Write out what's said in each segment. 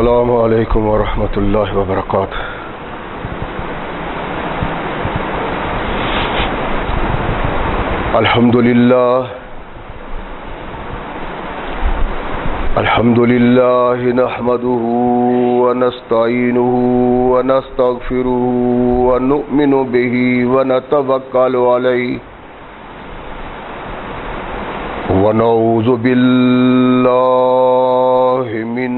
السلام علیکم ورحمۃ اللہ وبرکاتہ۔ الحمد للہ نحمده ونستعینه ونستغفره ونؤمن به ونتوکل علیہ ونعوذ باللہ من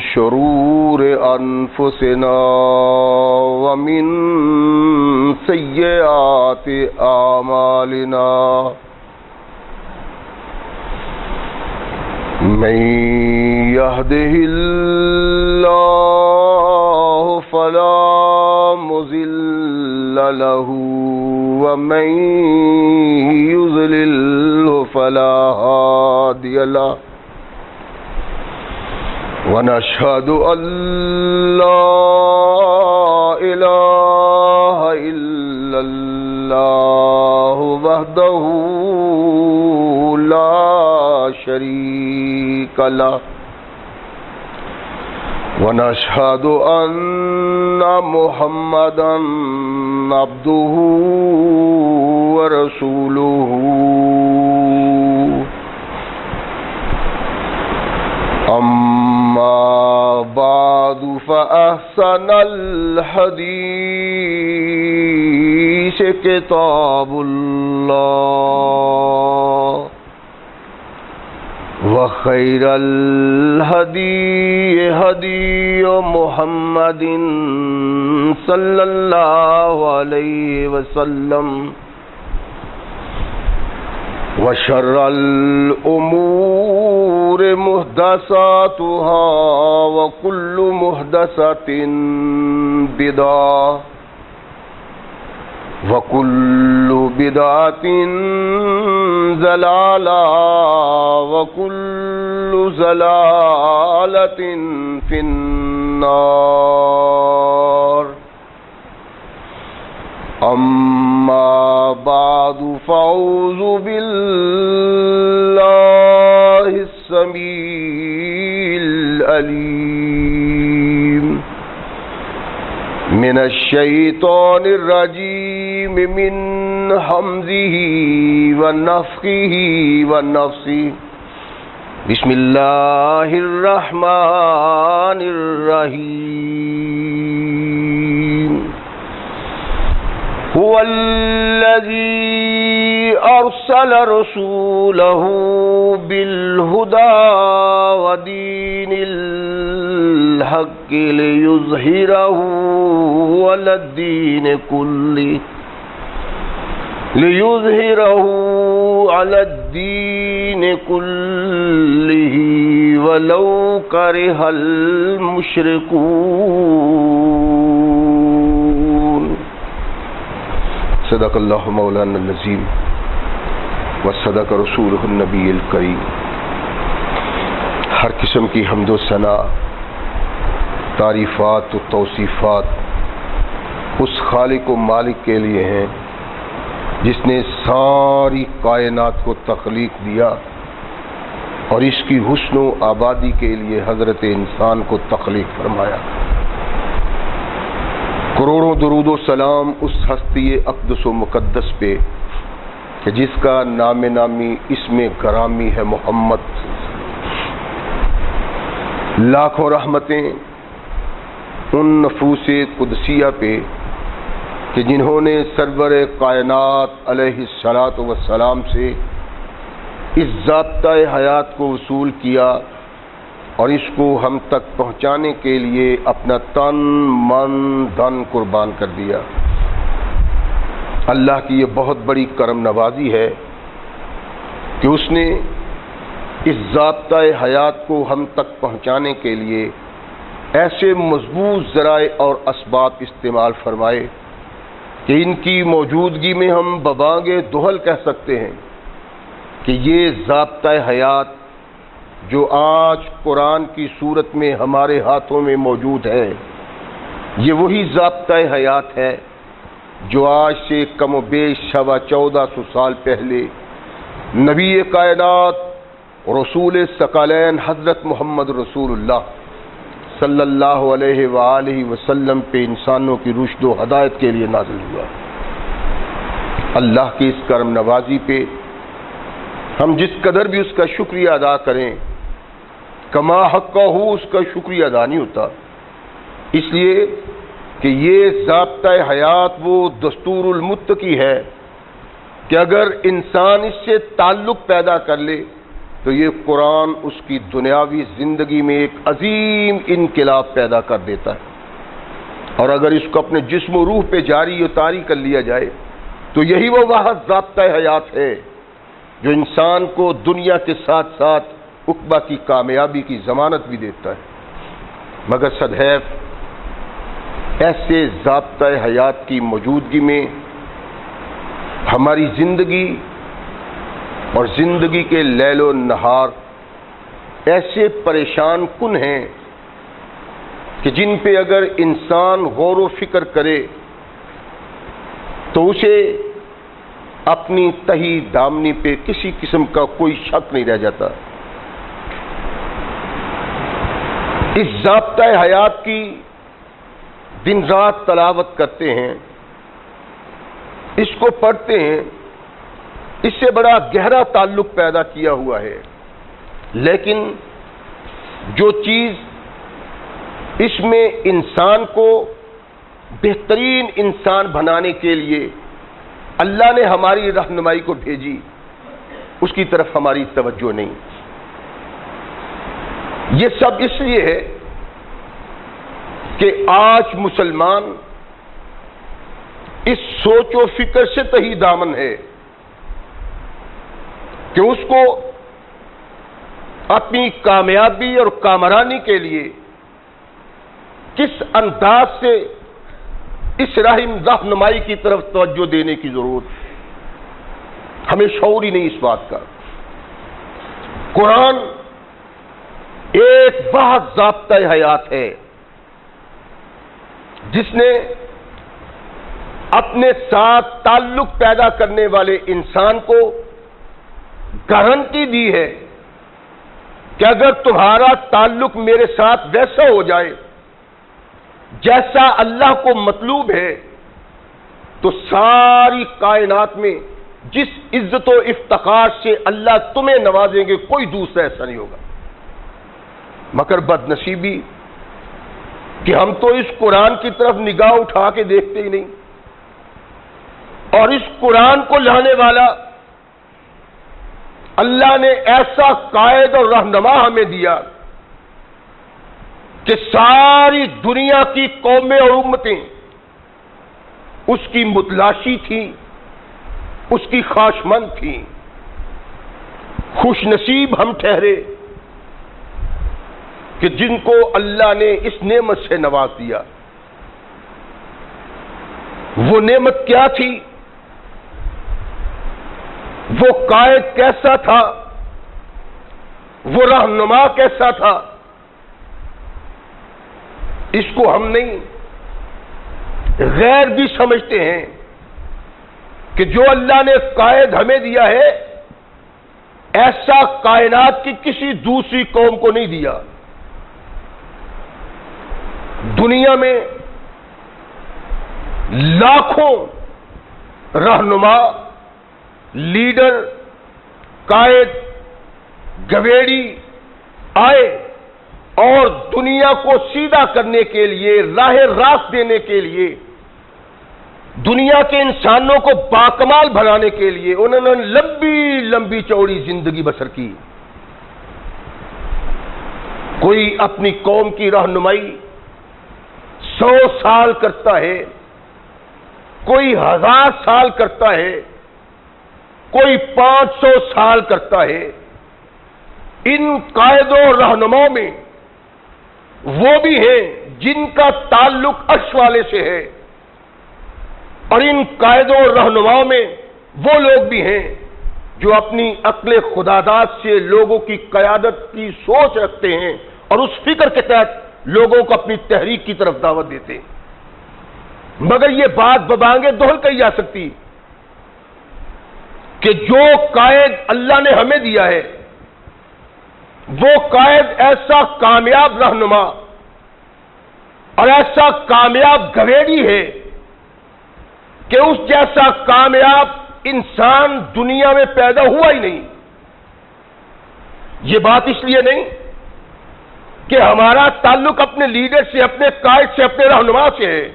شرور انفسنا ومن سیئات اعمالنا، من يهده الله فلا مضل له ومن يضلل فلا هادي له، ونشهد أن لا إله إلا الله وحده لا شريك له، ونشهد أن محمدا عبده ورسوله، أما بعد فأحسن الحديث كتاب الله، وخير الهدي هدي محمد صلى الله عليه وسلم، وشر الأمور محدثاتها وكل محدثة بدعة وكل بدعة ضلالة وكل ضلالة في النار، أما بعد فأعوذ بالله السميع العليم من الشيطان الرجيم من همزه ونفخه ونفثه، بسم الله الرحمن الرحيم، هو الذي أرسل رسوله بالهدى ودين الحق ليظهره على الدين كله ولو كره المشركون۔ صدق اللہ مولانا العظیم وصدق رسولہ النبی الکریم۔ ہر قسم کی حمد و ثنا، تعریفات و توصیفات اس خالق و مالک کے لیے ہیں جس نے ساری کائنات کو تخلیق دیا اور اس کی حسن و آبادی کے لیے حضرت انسان کو تخلیق فرمایا۔ کروڑوں درود و سلام اس ہستی اقدس و مقدس پہ کہ جس کا نام نامی اسم گرامی ہے محمد۔ لاکھوں رحمتیں ان نفوس قدسیہ پہ کہ جنہوں نے سرور کائنات علیہ الصلاۃ والسلام سے اس ضابطہ حیات کو وصول کیا اور اس کو ہم تک پہنچانے کے لیے اپنا تن من دھن قربان کر دیا۔ اللہ کی یہ بہت بڑی کرم نوازی ہے کہ اس نے اس ضابطہ حیات کو ہم تک پہنچانے کے لیے ایسے مضبوط ذرائع اور اسباب استعمال فرمائے کہ ان کی موجودگی میں ہم ببانگ دہل کہہ سکتے ہیں کہ یہ ضابطہ حیات جو آج قرآن کی صورت میں ہمارے ہاتھوں میں موجود ہے، یہ وہی ضابطہ حیات ہے جو آج سے کم و بیش 1450 سال پہلے نبی کائنات رسول ثقلین حضرت محمد رسول اللہ صلی اللہ علیہ وآلہ وسلم پہ انسانوں کی رشد و ہدایت کے لیے نازل ہوا۔ اللہ کی اس کرم نوازی پہ ہم جس قدر بھی اس کا شکریہ ادا کریں، کما حقہ اس کا شکریہ ادا نہیں ہوتا، اس لیے کہ یہ ضابطۂ حیات وہ دستور المتقی ہے کہ اگر انسان اس سے تعلق پیدا کر لے تو یہ قرآن اس کی دنیاوی زندگی میں ایک عظیم انقلاب پیدا کر دیتا ہے، اور اگر اس کو اپنے جسم و روح پہ جاری و طاری کر لیا جائے تو یہی وہ واحد ضابطۂ حیات ہے جو انسان کو دنیا کے ساتھ ساتھ عقبہ کی کامیابی کی ضمانت بھی دیتا ہے۔ مگر صدحیف ایسے ضابطۂ حیات کی موجودگی میں ہماری زندگی اور زندگی کے لیل و نہار ایسے پریشان کن ہیں کہ جن پہ اگر انسان غور و فکر کرے تو اسے اپنی تہی دامنی پہ کسی قسم کا کوئی شک نہیں رہ جاتا۔ اس ضابطۂ حیات کی دن رات تلاوت کرتے ہیں، اس کو پڑھتے ہیں، اس سے بڑا گہرا تعلق پیدا کیا ہوا ہے، لیکن جو چیز اس میں انسان کو بہترین انسان بنانے کے لیے اللہ نے ہماری رہنمائی کو بھیجی، اس کی طرف ہماری توجہ نہیں۔ یہ سب اس لیے ہے کہ آج مسلمان اس سوچ و فکر سے تہی دامن ہے کہ اس کو اپنی کامیابی اور کامرانی کے لیے کس انداز سے اس رہنمائی کی طرف توجہ دینے کی ضرورت ہے۔ ہمیں شعور ہی نہیں اس بات کا۔ قرآن ایک بہت ضابطۂ حیات ہے جس نے اپنے ساتھ تعلق پیدا کرنے والے انسان کو گارنٹی دی ہے کہ اگر تمہارا تعلق میرے ساتھ ویسا ہو جائے جیسا اللہ کو مطلوب ہے تو ساری کائنات میں جس عزت و افتخار سے اللہ تمہیں نوازیں گے کوئی دوسرا ایسا نہیں ہوگا۔ مگر بد نصیبی کہ ہم تو اس قرآن کی طرف نگاہ اٹھا کے دیکھتے ہی نہیں، اور اس قرآن کو لانے والا اللہ نے ایسا قائد اور رہنما ہمیں دیا کہ ساری دنیا کی قومیں اور امتیں اس کی متلاشی تھیں، اس کی خواہشمند تھیں۔ خوش نصیب ہم ٹھہرے کہ جن کو اللہ نے اس نعمت سے نواز دیا۔ وہ نعمت کیا تھی؟ وہ قائد کیسا تھا؟ وہ رہنما کیسا تھا؟ اس کو ہم نہیں، غیر بھی سمجھتے ہیں کہ جو اللہ نے قائد ہمیں دیا ہے ایسا کائنات کی کسی دوسری قوم کو نہیں دیا۔ دنیا میں لاکھوں رہنما، لیڈر، قائد، گویڑی آئے اور دنیا کو سیدھا کرنے کے لیے، راہ راست دینے کے لیے، دنیا کے انسانوں کو باکمال بنانے کے لیے انہوں نے لمبی لمبی چوڑی زندگی بسر کی۔ کوئی اپنی قوم کی رہنمائی 100 سال کرتا ہے، کوئی 1000 سال کرتا ہے، کوئی 500 سال کرتا ہے۔ ان قائدوں اور رہنماؤں میں وہ بھی ہیں جن کا تعلق عرش والے سے ہے، اور ان قائدوں اور رہنماؤں میں وہ لوگ بھی ہیں جو اپنی عقل خداداد سے لوگوں کی قیادت کی سوچ رکھتے ہیں اور اس فکر کے تحت لوگوں کو اپنی تحریک کی طرف دعوت دیتے ہیں۔ مگر یہ بات ببانگے دہل کہی جا سکتی کہ جو قائد اللہ نے ہمیں دیا ہے وہ قائد ایسا کامیاب رہنما اور ایسا کامیاب گھریڑی ہے کہ اس جیسا کامیاب انسان دنیا میں پیدا ہوا ہی نہیں. یہ بات اس لیے نہیں کہ ہمارا تعلق اپنے لیڈر سے، اپنے قائد سے، اپنے رہنما سے ہے.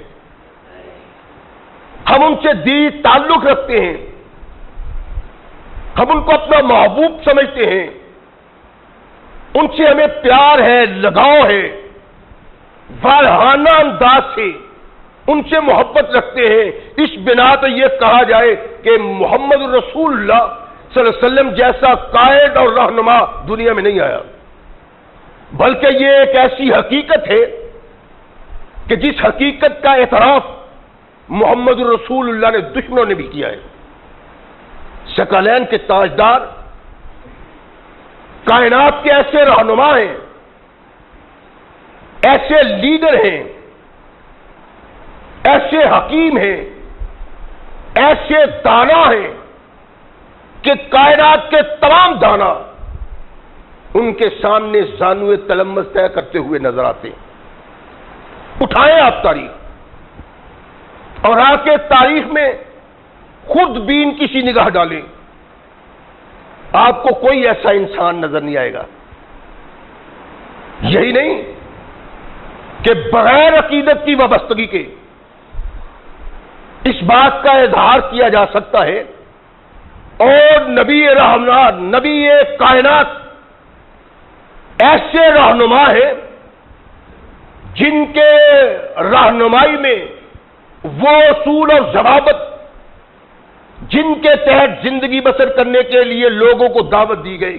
ہم ان سے دلی تعلق رکھتے ہیں، ہم ان کو اپنا محبوب سمجھتے ہیں، ان سے ہمیں پیار ہے، لگاؤ ہے، والہانہ انداز سے ان سے محبت رکھتے ہیں. اس بنا پہ یہ کہا جائے کہ محمد رسول اللہ صلی اللہ علیہ وسلم جیسا قائد اور رہنما دنیا میں نہیں آیا. بلکہ یہ ایک ایسی حقیقت ہے کہ جس حقیقت کا اعتراف محمد رسول اللہ نے دشمنوں نے بھی کیا ہے. ثقلین کے تاجدار کائنات کے ایسے رہنما ہیں، ایسے لیڈر ہیں، ایسے حکیم ہیں، ایسے دانا ہیں کہ کائنات کے تمام دانا ان کے سامنے زانوئے تلمس طے کرتے ہوئے نظر آتے ہیں. اٹھائیں آپ تاریخ اور آ کے تاریخ میں خود بین کسی نگاہ ڈالیں، آپ کو کوئی ایسا انسان نظر نہیں آئے گا. یہی نہیں کہ بغیر عقیدت کی وابستگی کے اس بات کا اظہار کیا جا سکتا ہے اور نبی رحمت، نبی کائنات ایسے رہنما ہیں جن کے رہنمائی میں وہ اصول اور ضوابط جن کے تحت زندگی بسر کرنے کے لیے لوگوں کو دعوت دی گئی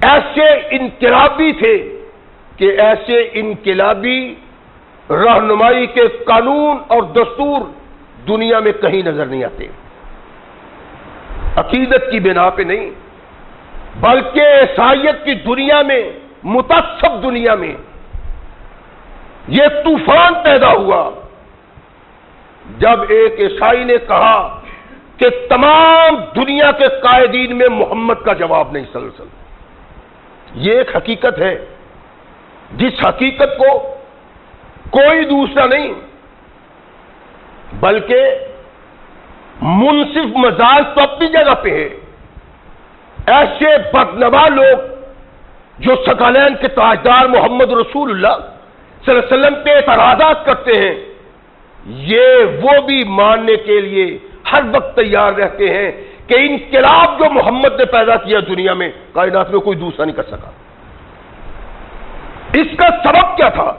ایسے انقلابی تھے کہ ایسے انقلابی رہنمائی کے قانون اور دستور دنیا میں کہیں نظر نہیں آتے. عقیدت کی بنا پہ نہیں بلکہ عیسائیت کی دنیا میں، متعصب دنیا میں یہ طوفان پیدا ہوا جب ایک عیسائی نے کہا کہ تمام دنیا کے قائدین میں محمد کا جواب نہیں صلی اللہ علیہ وسلم. یہ ایک حقیقت ہے جس حقیقت کو کوئی دوسرا نہیں بلکہ منصف مزاج تو اپنی جگہ پہ ہے. ایسے بدنوا لوگ جو ثقلین کے تاجدار محمد رسول اللہ صلی اللہ علیہ وسلم پہ اعتراضات کرتے ہیں، یہ وہ بھی ماننے کے لیے ہر وقت تیار رہتے ہیں کہ انقلاب جو محمد نے پیدا کیا دنیا میں کائنات میں کوئی دوسرا نہیں کر سکا. اس کا سبب کیا تھا؟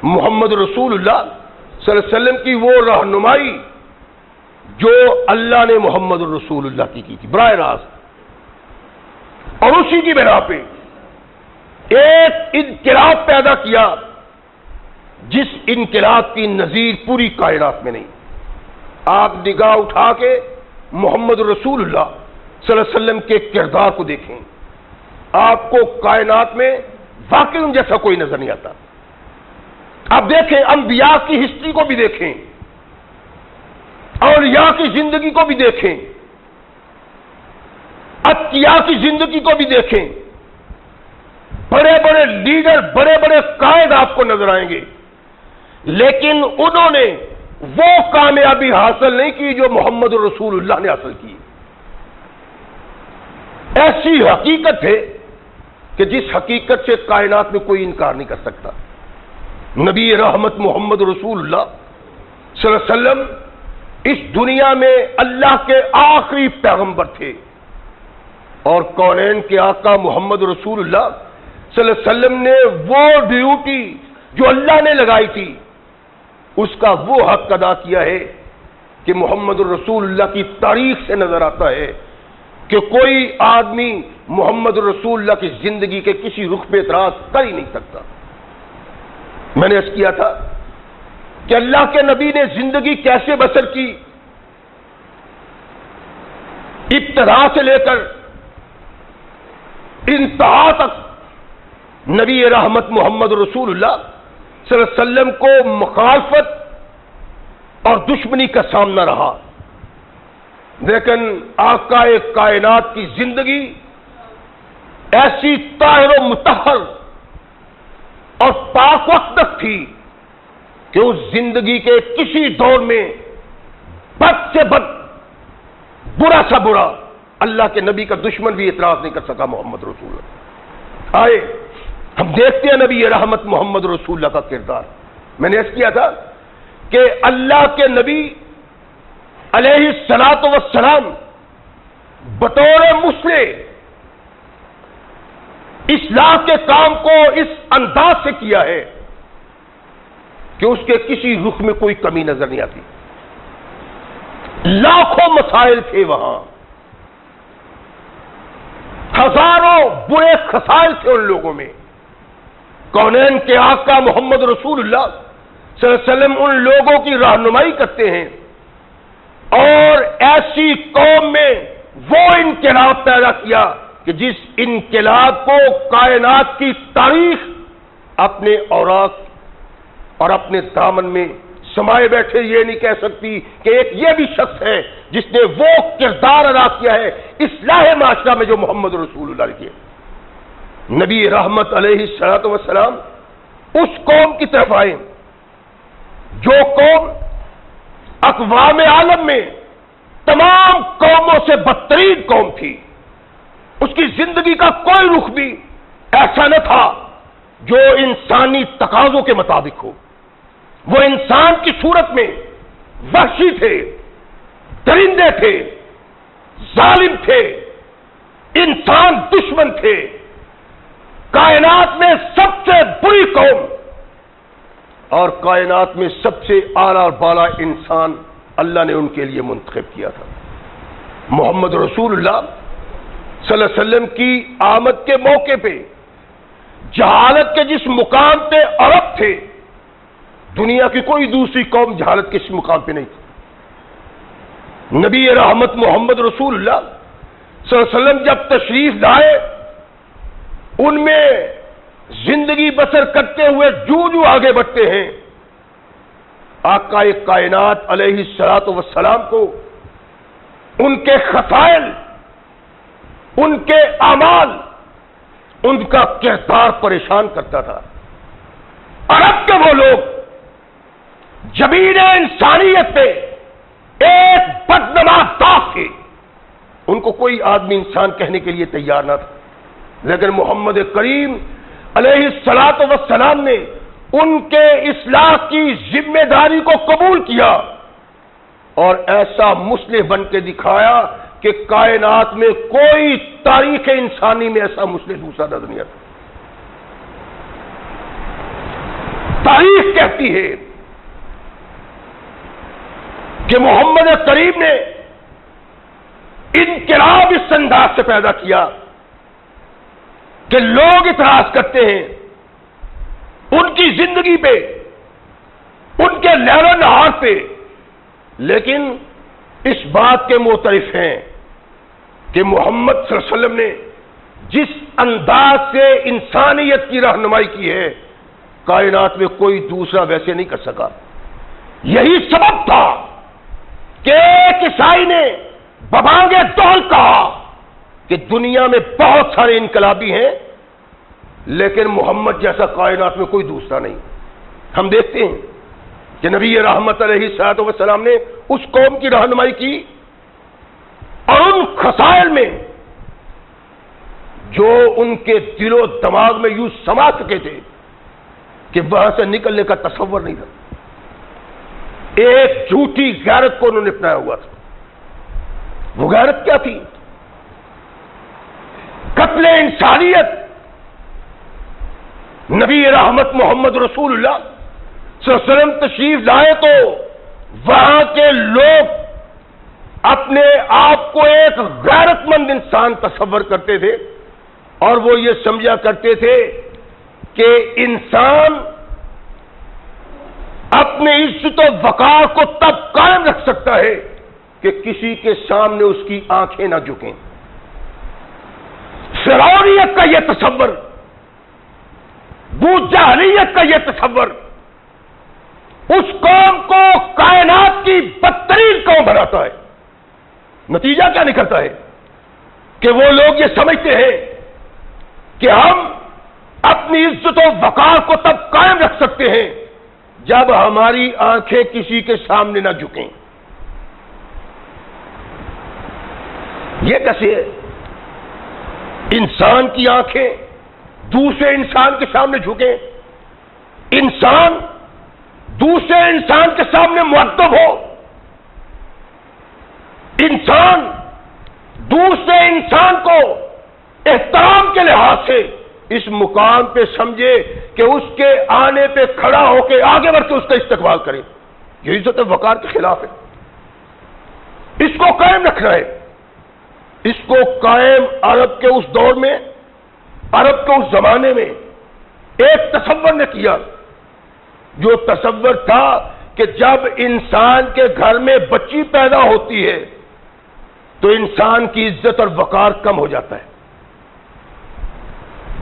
محمد رسول اللہ صلی اللہ علیہ وسلم کی وہ رہنمائی جو اللہ نے محمد رسول اللہ کی تھی براہ راست، اور اسی کی بنا پہ ایک انقلاب پیدا کیا جس انقلاب کی نظیر پوری کائنات میں نہیں. آپ نگاہ اٹھا کے محمد رسول اللہ صلی اللہ علیہ وسلم کے کردار کو دیکھیں، آپ کو کائنات میں واقعی ان جیسا کوئی نظر نہیں آتا. آپ دیکھیں انبیاء کی ہسٹری کو بھی دیکھیں، اولیاء کی زندگی کو بھی دیکھیں، اتقیاء کی زندگی کو بھی دیکھیں. بڑے بڑے لیڈر، بڑے بڑے قائد آپ کو نظر آئیں گے، لیکن انہوں نے وہ کامیابی حاصل نہیں کی جو محمد رسول اللہ نے حاصل کی. ایسی حقیقت ہے کہ جس حقیقت سے کائنات میں کوئی انکار نہیں کر سکتا. نبی رحمت محمد رسول اللہ صلی اللہ علیہ وسلم اس دنیا میں اللہ کے آخری پیغمبر تھے، اور کونین کے آقا محمد رسول اللہ صلی اللہ علیہ وسلم نے وہ ڈیوٹی جو اللہ نے لگائی تھی اس کا وہ حق ادا کیا ہے کہ محمد رسول اللہ کی تاریخ سے نظر آتا ہے کہ کوئی آدمی محمد رسول اللہ کی زندگی کے کسی رخ پہ اعتراض کر ہی نہیں سکتا. میں نے عرض کیا تھا کہ اللہ کے نبی نے زندگی کیسے بسر کی، ابتدا سے لے کر انتہا تک نبی رحمت محمد رسول اللہ صلی اللہ علیہ وسلم کو مخالفت اور دشمنی کا سامنا رہا، لیکن آقا کائنات کی زندگی ایسی طاہر و مطہر اور پاک وقت تھی کہ اس زندگی کے کسی دور میں بد سے بد، برا سا برا اللہ کے نبی کا دشمن بھی اعتراض نہیں کر سکا محمد رسول اللہ۔ آئے ہم دیکھتے ہیں نبی رحمت محمد رسول اللہ کا کردار۔ میں نے عرض کیا تھا کہ اللہ کے نبی علیہ الصلوۃ والسلام بطور مسلح اصلاح کے کام کو اس انداز سے کیا ہے کہ اس کے کسی رخ میں کوئی کمی نظر نہیں آتی۔ لاکھوں مسائل تھے وہاں، ہزاروں برے خسائل تھے ان لوگوں میں۔ کونین کے آقا محمد رسول اللہ صلی اللہ علیہ وسلم ان لوگوں کی رہنمائی کرتے ہیں اور ایسی قوم میں وہ انقلاب پیدا کیا کہ جس انقلاب کو کائنات کی تاریخ اپنے اوراق اور اپنے دامن میں سمائے بیٹھے یہ نہیں کہہ سکتی کہ ایک یہ بھی شخص ہے جس نے وہ کردار ادا کیا ہے اصلاح معاشرہ میں جو محمد رسول اللہ نے کیا۔ نبی رحمت علیہ الصلوۃ والسلام اس قوم کی طرف آئے جو قوم اقوام عالم میں تمام قوموں سے بدترین قوم تھی۔ اس کی زندگی کا کوئی رخ بھی ایسا نہ تھا جو انسانی تقاضوں کے مطابق ہو۔ وہ انسان کی صورت میں وحشی تھے، درندے تھے، ظالم تھے، انسان دشمن تھے، کائنات میں سب سے بری قوم اور کائنات میں سب سے اعلیٰ اور بالا انسان اللہ نے ان کے لیے منتخب کیا تھا۔ محمد رسول اللہ صلی اللہ علیہ وسلم کی آمد کے موقع پہ جہالت کے جس مقام پہ عرب تھے، دنیا کی کوئی دوسری قوم جہالت کے اس مقام پہ نہیں تھی۔ نبی رحمت محمد رسول اللہ صلی اللہ علیہ وسلم جب تشریف لائے، ان میں زندگی بسر کرتے ہوئے جو آگے بڑھتے ہیں، آقا کائنات علیہ الصلوۃ والسلام کو ان کے خصائل، ان کے اعمال، ان کا کردار پریشان کرتا تھا۔ عرب کے وہ لوگ جبین انسانیت پہ ایک بدنما داغ تھے، ان کو کوئی آدمی انسان کہنے کے لیے تیار نہ تھا، لیکن محمد کریم علیہ الصلوۃ والسلام نے ان کے اصلاح کی ذمہ داری کو قبول کیا اور ایسا مصلح بن کے دکھایا کہ کائنات میں کوئی تاریخ انسانی میں ایسا مصلح دوسرا نظر نہیں آتا۔ تاریخ کہتی ہے کہ محمد کریم نے انقلاب اس انداز سے پیدا کیا کہ لوگ اعتراض کرتے ہیں ان کی زندگی پہ، ان کے لیل و نہار پہ، لیکن اس بات کے معترف ہیں کہ محمد صلی اللہ علیہ وسلم نے جس انداز سے انسانیت کی رہنمائی کی ہے، کائنات میں کوئی دوسرا ویسے نہیں کر سکا۔ یہی سبب تھا کہ ایک عیسائی نے ببانگ دول کہا کہ دنیا میں بہت سارے انقلابی ہیں لیکن محمد جیسا کائنات میں کوئی دوسرا نہیں۔ ہم دیکھتے ہیں کہ نبی رحمت علیہ الصلوۃ والسلام نے اس قوم کی رہنمائی کی اور ان خصائل میں جو ان کے دل و دماغ میں یوں سما چکے تھے کہ وہاں سے نکلنے کا تصور نہیں تھا۔ ایک جھوٹی غیرت کو انہوں نے اپنایا ہوا تھا۔ وہ غیرت کیا تھی؟ قتل انسانیت۔ نبی رحمت محمد رسول اللہ صلی اللہ علیہ وسلم تشریف لائے تو وہاں کے لوگ اپنے آپ کو ایک غیرت مند انسان تصور کرتے تھے اور وہ یہ سمجھا کرتے تھے کہ انسان اپنے عزت و وقار کو تب قائم رکھ سکتا ہے کہ کسی کے سامنے اس کی آنکھیں نہ جھکیں۔ فرعونیت کا یہ تصور، بوجہلیت کا یہ تصور اس قوم کو کائنات کی بدترین قوم بناتا ہے۔ نتیجہ کیا نکلتا ہے کہ وہ لوگ یہ سمجھتے ہیں کہ ہم اپنی عزت و وقار کو تب قائم رکھ سکتے ہیں جب ہماری آنکھیں کسی کے سامنے نہ جھکیں. یہ کیسے ہے؟ انسان کی آنکھیں دوسرے انسان کے سامنے جھکیں، انسان دوسرے انسان کے سامنے مؤدب ہو، انسان دوسرے انسان کو احترام کے لحاظ سے اس مقام پہ سمجھے کہ اس کے آنے پہ کھڑا ہو کے آگے بڑھ کے اس کا استقبال کرے. یہ عزت و وقار کے خلاف ہے. اس کو قائم رکھنا ہے. اس کو قائم عرب کے اس دور میں، عرب کے اس زمانے میں ایک تصور نے کیا، جو تصور تھا کہ جب انسان کے گھر میں بچی پیدا ہوتی ہے تو انسان کی عزت اور وقار کم ہو جاتا ہے.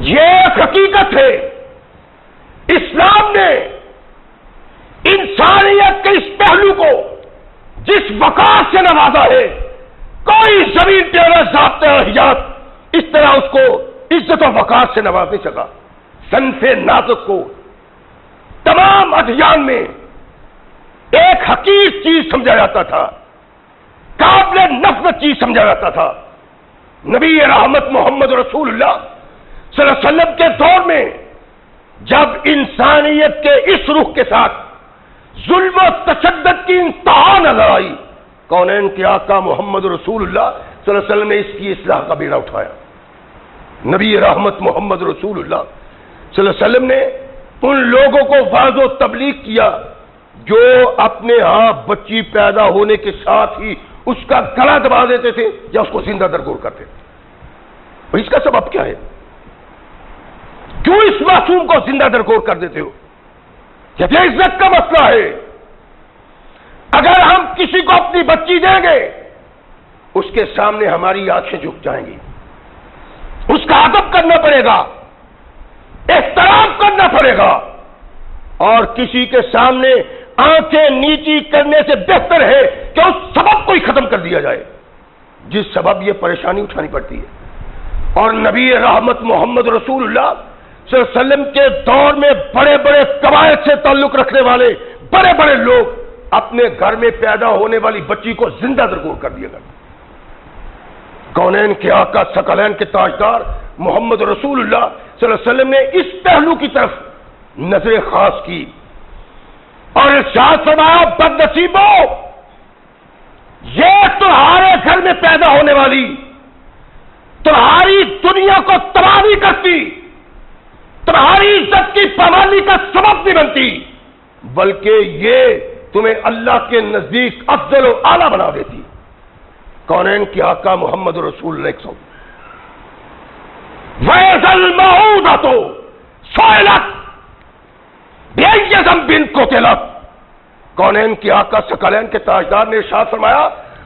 یہ ایک حقیقت ہے. اسلام نے انسانیت کے اس پہلو کو جس وقار سے نوازا ہے، کوئی زمین پہ ضابطہ حیات اس طرح اس کو عزت و وقار سے نواز نہیں سکا. صنف نازک کو تمام ادیان میں ایک حقیر چیز سمجھا جاتا تھا، قابل نفع چیز سمجھا جاتا تھا. نبی رحمت محمد رسول اللہ صلی اللہ علیہ وسلم کے دور میں جب انسانیت کے اس رخ کے ساتھ ظلم و تشدد کی انتہا نظر آئی، کونین کے آقا محمد رسول اللہ صلی اللہ علیہ وسلم نے اس کی اصلاح کا بیڑا اٹھایا. نبی رحمت محمد رسول اللہ صلی اللہ علیہ وسلم نے ان لوگوں کو واعظ و تبلیغ کیا جو اپنے ہاں بچی پیدا ہونے کے ساتھ ہی اس کا گلا دبا دیتے تھے یا اس کو زندہ درگور کرتے تھے. اور اس کا سبب کیا ہے؟ کیوں اس معصوم کو زندہ درگور کر دیتے ہو؟ یہ عزت کا مسئلہ ہے. اگر ہم کسی کو اپنی بچی دیں گے اس کے سامنے ہماری آنکھیں جھک جائیں گی، اس کا ادب کرنا پڑے گا، احترام کرنا پڑے گا. اور کسی کے سامنے آنکھیں نیچی کرنے سے بہتر ہے کہ اس سبب کو ہی ختم کر دیا جائے جس سبب یہ پریشانی اٹھانی پڑتی ہے. اور نبی رحمت محمد رسول اللہ صلی اللہ علیہ وسلم کے دور میں بڑے بڑے قبائل سے تعلق رکھنے والے بڑے بڑے لوگ اپنے گھر میں پیدا ہونے والی بچی کو زندہ درگور کر دیا گیا. کونین کے آقا ثقلین کے تاجدار محمد رسول اللہ صلی اللہ علیہ وسلم نے اس پہلو کی طرف نظر خاص کی اور ارشاد فرمایا، بد نصیبو، یہ تمہارے گھر میں پیدا ہونے والی تمہاری دنیا کو تباہ نہیں کرتی، تمہاری عزت کی پامالی کا سبب نہیں بنتی، بلکہ یہ تمہیں اللہ کے نزدیک افضل و اعلیٰ بنا دیتی. کونین کی آقا محمد رسول اللہ وَإِذَا الْمَوْءُودَةُ سُئِلَتْ بِأَيِّ ذَنبٍ قُتِلَتْ. کونین کی آقا ثقلین کے تاجدار نے ارشاد فرمایا،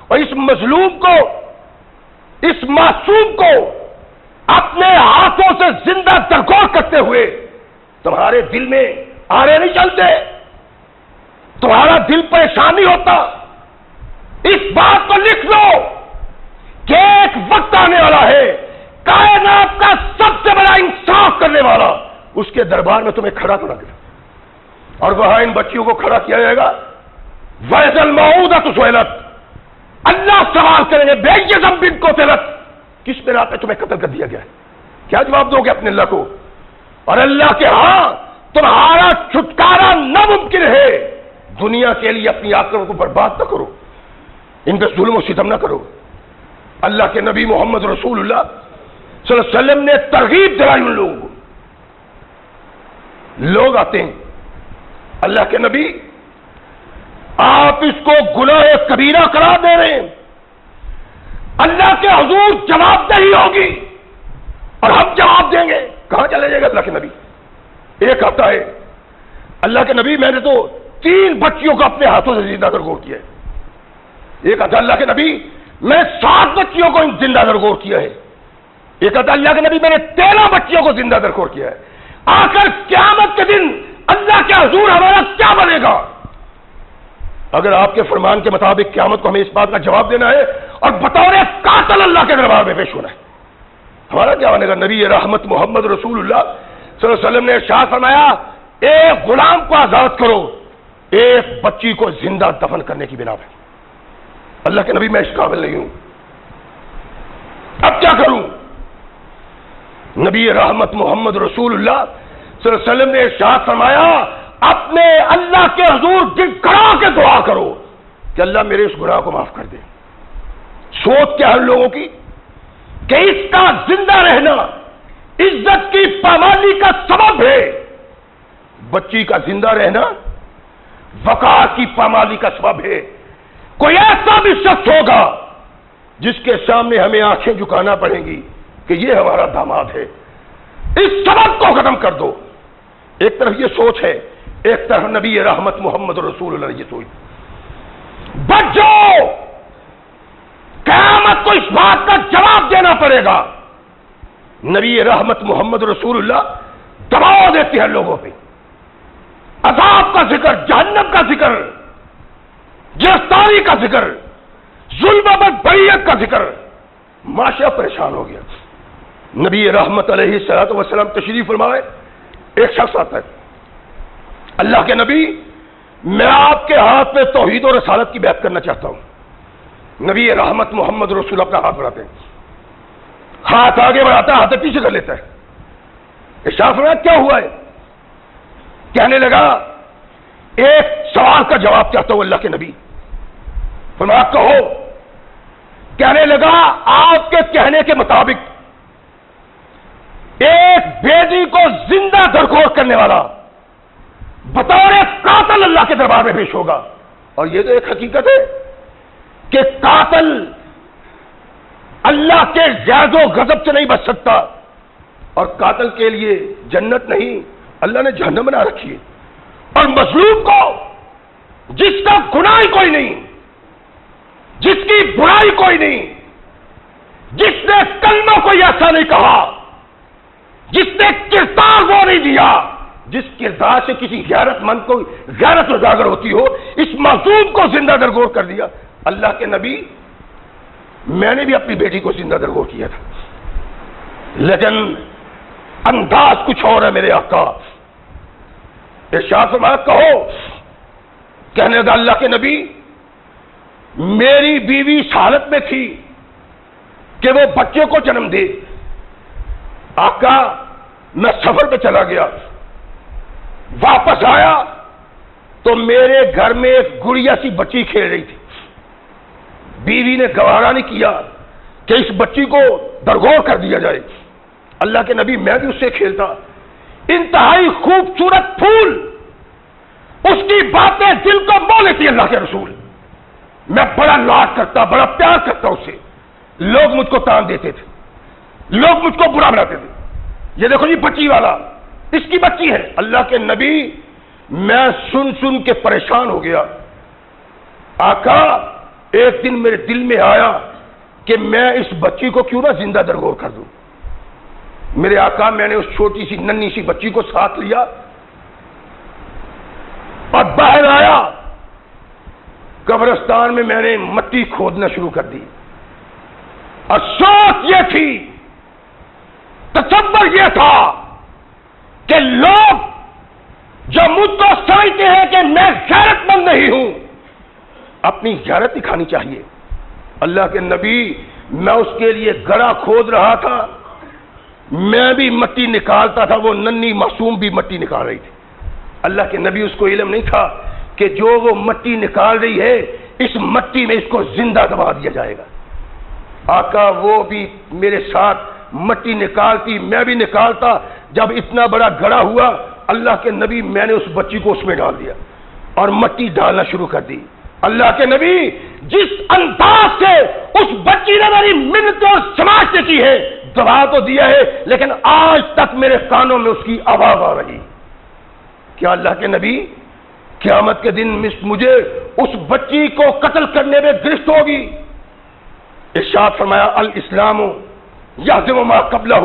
اور اس مظلوم کو، اس معصوم کو اپنے ہاتھوں سے زندہ درگور کرتے ہوئے تمہارے دل میں آرے نہیں چلتے، تمہارا دل پریشان نہیں ہوتا. اس بات کو لکھ لو کہ ایک وقت آنے والا ہے، کائنات کا سب سے بڑا انصاف کرنے والا اس کے دربار میں تمہیں کھڑا کرا گیا اور وہاں ان بچیوں کو کھڑا کیا جائے گا. وَإِذَا الْمَوْءُودَةُ سُئِلَتْ، اللہ سوال کریں گے بِأَيِّ ذَنبٍ قُتِلَتْ، کس بنا پہ تمہیں قتل کر دیا گیا ہے؟ کیا جواب دو گے اپنے اللہ کو؟ اور اللہ کے ہاں تمہارا چھٹکارا ناممکن ہے. دنیا کے لیے اپنی آخرت کو برباد نہ کرو، ان پہ ظلم و ستم نہ کرو. اللہ کے نبی محمد رسول اللہ صلی اللہ علیہ وسلم نے ترغیب دلائی ان لوگوں کو. لوگ آتے ہیں، اللہ کے نبی آپ اس کو گناہ کبیرہ قرار دے رہے ہیں، اللہ کے حضور جواب دہی ہوگی اور ہم جواب دیں گے. کہاں چلے جائے گا اللہ کے نبی؟ ایک ہفتہ ہے، اللہ کے نبی میں نے تو 3 بچیوں کو اپنے ہاتھوں سے زندہ درگور کیا ہے. ایک ہفتہ اللہ کے نبی میں 7 بچیوں کو زندہ درگور کیا ہے. ایک ہفتہ اللہ کے نبی میں نے 13 بچیوں کو زندہ درگور کیا ہے. آخر قیامت کے دن اللہ کے حضور ہمارا کیا بنے گا؟ اگر آپ کے فرمان کے مطابق قیامت کو ہمیں اس بات کا جواب دینا ہے اور بطور قاتل اللہ کے دربار میں پیش ہونا ہے، ہمارا کیا بنے گا؟ نبی رحمت محمد رسول اللہ صلی اللہ علیہ وسلم نے ارشاد فرمایا ایک غلام کو آزاد کرو ایک بچی کو زندہ دفن کرنے کی بنا پہ. اللہ کے نبی میں اس قابل نہیں ہوں، اب کیا کروں؟ نبی رحمت محمد رسول اللہ صلی اللہ علیہ وسلم نے ارشاد فرمایا اپنے اللہ کے حضور گر کھڑا کے دعا کرو کہ اللہ میرے اس گناہ کو معاف کر دے. سوچ کیا ہے لوگوں کی کہ اس کا زندہ رہنا عزت کی پامالی کا سبب ہے، بچی کا زندہ رہنا وقار کی پامالی کا سبب ہے. کوئی ایسا بھی شخص ہوگا جس کے سامنے ہمیں آنکھیں جھکانا پڑیں گی کہ یہ ہمارا داماد ہے. اس سبب کو ختم کر دو. ایک طرف یہ سوچ ہے، ایک طرف نبی رحمت محمد رسول اللہ نے یہ سوچ. بچ جاؤ، قیامت کو اس بات کا جواب دینا پڑے گا. نبی رحمت محمد رسول اللہ دباؤ دیتے ہیں لوگوں پہ، عذاب کا ذکر، جہنم کا ذکر، گرفتاری کا ذکر، ظلم و بدبریت کا ذکر، معاشرہ پریشان ہو گیا. نبی رحمت علیہ الصلوۃ والسلام تشریف فرمائے. ایک شخص آتا ہے، اللہ کے نبی میں آپ کے ہاتھ پہ توحید و رسالت کی بیعت کرنا چاہتا ہوں. نبی رحمت محمد رسول اپنا ہاتھ بڑھاتے ہیں، ہاتھ آگے بڑھاتا ہے، ہاتھ پیچھے کر لیتا ہے. ارشاد فرمایا کیا ہوا ہے؟ کہنے لگا ایک سوال کا جواب چاہتا ہوں اللہ کے نبی. فرمایا کہو. کہنے لگا آپ کے کہنے کے مطابق ایک بیٹی کو زندہ درگور کرنے والا بطور قاتل اللہ کے دربار میں پیش ہوگا. اور یہ تو ایک حقیقت ہے کہ قاتل اللہ کے غیظ و غضب سے نہیں بچ سکتا، اور قاتل کے لیے جنت نہیں اللہ نے جہنم بنا رکھی ہے. اور مظلوم کو جس کا گناہ کوئی نہیں، جس کی برائی کوئی نہیں، جس نے کلمہ کوئی ایسا نہیں کہا، جس نے کردار وہ نہیں دیا جس کردار سے کسی غیرت مند کو غیرت اجاگر ہوتی ہو، اس معصوم کو زندہ درگور کر دیا. اللہ کے نبی میں نے بھی اپنی بیٹی کو زندہ درگور کیا تھا، لیکن انداز کچھ اور ہے میرے آقا. ارشاد فرمایا کہو. کہنے لگا اللہ کے نبی میری بیوی اس حالت میں تھی کہ وہ بچے کو جنم دے. آقا میں سفر پہ چلا گیا، واپس آیا تو میرے گھر میں ایک گڑیا سی بچی کھیل رہی تھی. بیوی نے گوارا نہیں کیا کہ اس بچی کو درگور کر دیا جائے. اللہ کے نبی میں بھی اس سے کھیلتا، انتہائی خوبصورت پھول، اس کی باتیں دل کو مو لیتی. اللہ کے رسول میں بڑا لاڈ کرتا، بڑا پیار کرتا اس سے. لوگ مجھ کو تان دیتے تھے، لوگ مجھ کو برا بناتے تھے. یہ دیکھو جی بچی والا، اس کی بچی ہے. اللہ کے نبی میں سن سن کے پریشان ہو گیا. آقا ایک دن میرے دل میں آیا کہ میں اس بچی کو کیوں نہ زندہ درگور کر دوں. میرے آقا میں نے اس چھوٹی سی ننھی سی بچی کو ساتھ لیا اور باہر آیا. قبرستان میں نے مٹی کھودنا شروع کر دی، اور سوچ یہ تھی، تصور یہ تھا کہ لوگ جو مجھ کو سمجھتے ہیں کہ میں غیرت مند نہیں ہوں، اپنی غیرت دکھانی چاہیے. اللہ کے نبی میں اس کے لیے گڑھا کھود رہا تھا، میں بھی مٹی نکالتا تھا، وہ ننھی معصوم بھی مٹی نکال رہی تھی. اللہ کے نبی اس کو علم نہیں تھا کہ جو وہ مٹی نکال رہی ہے اس مٹی میں اس کو زندہ دبا دیا جائے گا. آقا وہ بھی میرے ساتھ مٹی نکالتی، میں بھی نکالتا. جب اتنا بڑا گڑھا ہوا اللہ کے نبی میں نے اس بچی کو اس میں ڈال دیا اور مٹی ڈالنا شروع کر دی. اللہ کے نبی جس انداز سے اس بچی نے میری منتیں اور سماجتے کی ہے، دبا تو دیا ہے لیکن آج تک میرے کانوں میں اس کی آواز آ رہی. کیا اللہ کے نبی قیامت کے دن مجھے اس بچی کو قتل کرنے میں گرفت ہوگی؟ ارشاد فرمایا الاسلام یہدم ما قبلہ،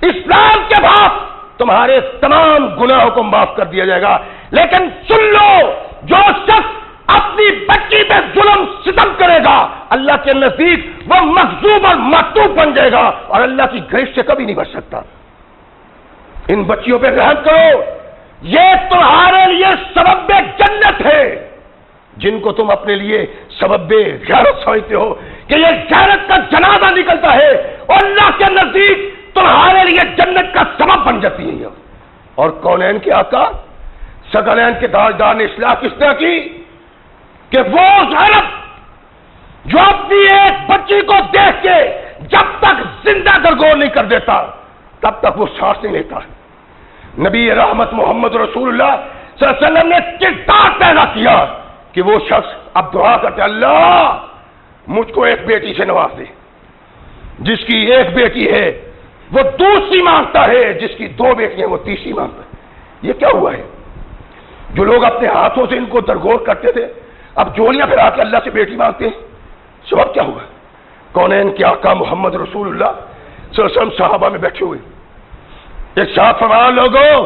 اسلام کے بعد تمہارے تمام گناہوں کو معاف کر دیا جائے گا. لیکن سن لو، جو شخص اپنی بچی پہ ظلم ستم کرے گا اللہ کے نزدیک وہ مغضوب اور مغضوب بن جائے گا اور اللہ کی گریز سے کبھی نہیں بچ سکتا. ان بچیوں پہ رحم کرو، یہ تمہارے لیے سبب جنت ہے، جن کو تم اپنے لیے سبب غیرت سمجھتے ہو کہ یہ غیرت کا جنازہ نکلتا ہے اور اللہ کے نزدیک تمہارے لیے جنت کا سبب بن جاتی ہے۔ اور کونین کے آقا ثقلین کے تاجدار نے اصلاح کس طرح کی کہ وہ غیرت جو اپنی ایک بچی کو دیکھ کے جب تک زندہ درگور نہیں کر دیتا تب تک وہ سانس نہیں لیتا، نبی رحمت محمد رسول اللہ صلی اللہ علیہ وسلم نے کردار پیدا کیا کہ وہ شخص اب دعا کرتے اللہ مجھ کو ایک بیٹی سے نواز دے، جس کی ایک بیٹی ہے وہ دوسری مانگتا ہے، جس کی دو بیٹیاں وہ تیسری مانگتا ہے۔ یہ کیا ہوا ہے؟ جو لوگ اپنے ہاتھوں سے ان کو درگور کرتے تھے اب جوڑیاں پھر آ کے اللہ سے بیٹی مانگتے ہیں، سبب کیا ہوا؟ کونین کے آقا محمد رسول اللہ صلی اللہ علیہ وسلم صحابہ میں بیٹھے ہوئے ایک ساتھ فرمایا لوگوں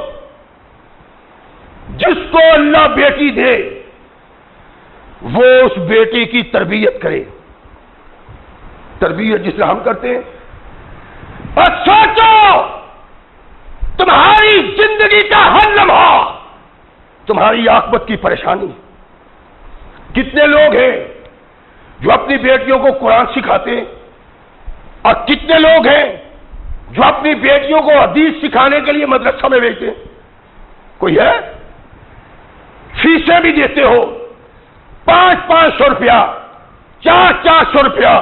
جس کو اللہ بیٹی دے وہ اس بیٹی کی تربیت کرے، تربیت جس طرح ہم کرتے ہیں، اور سوچو تمہاری زندگی کا ہر لمحہ تمہاری عاقبت کی پریشانی۔ کتنے لوگ ہیں جو اپنی بیٹیوں کو قرآن سکھاتے ہیں اور کتنے لوگ ہیں جو اپنی بیٹیوں کو حدیث سکھانے کے لیے مدرسہ میں بھیجتے ہیں؟ کوئی ہے؟ فیسیں بھی دیتے ہو، 500 روپیہ 400 روپیہ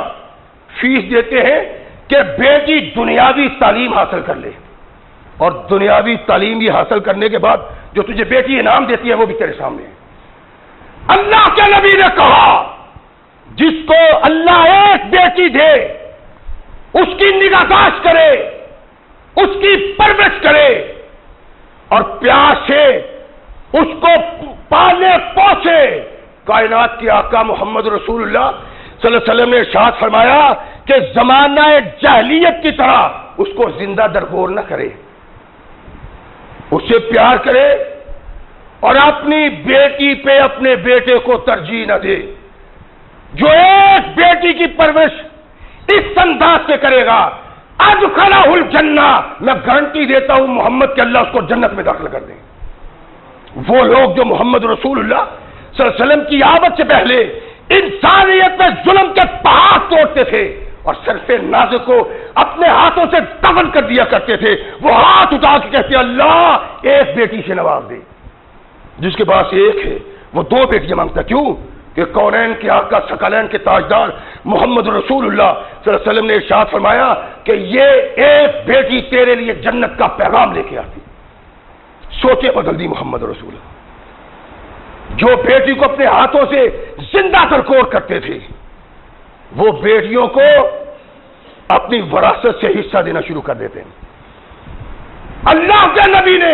فیس دیتے ہیں کہ بیٹی دنیاوی تعلیم حاصل کر لے، اور دنیاوی تعلیم بھی حاصل کرنے کے بعد جو تجھے بیٹی انعام دیتی ہے وہ بھی تیرے سامنے ہے۔ اللہ کے نبی نے کہا جس کو اللہ ایک بیٹی دے اس کی نگہداشت کرے، اس کی پرورش کرے اور پیار سے اس کو پالے پوسے۔ کائنات کے آقا محمد رسول اللہ صلی اللہ علیہ وسلم نے ارشاد فرمایا کہ زمانہ جاہلیت کی طرح اس کو زندہ درگور نہ کرے، اسے پیار کرے اور اپنی بیٹی پہ اپنے بیٹے کو ترجیح نہ دے۔ جو ایک بیٹی کی پرورش اس انداز سے کرے گا ادخلہ الجنہ، میں گارنٹی دیتا ہوں محمد کے اللہ اس کو جنت میں داخل کر دیں۔ وہ لوگ جو محمد رسول اللہ صلی اللہ علیہ وسلم کی آمد سے پہلے انسانیت میں ظلم کے پہاڑ توڑتے تھے اور صرف نازک کو اپنے ہاتھوں سے دفن کر دیا کرتے تھے، وہ ہاتھ اٹھا کے کہتے اللہ ایک بیٹی سے نواز دے۔ جس کے پاس ایک ہے وہ دو بیٹیاں مانگتا، کیوں کہ کونین کے آقا ثقلین کے تاجدار محمد رسول اللہ صلی اللہ علیہ وسلم نے ارشاد فرمایا کہ یہ ایک بیٹی تیرے لیے جنت کا پیغام لے کے آتی۔ سوچے بدل دی محمد رسول اللہ۔ جو بیٹی کو اپنے ہاتھوں سے زندہ درگور کرتے تھے وہ بیٹیوں کو اپنی وراثت سے حصہ دینا شروع کر دیتے ہیں۔ اللہ کے نبی نے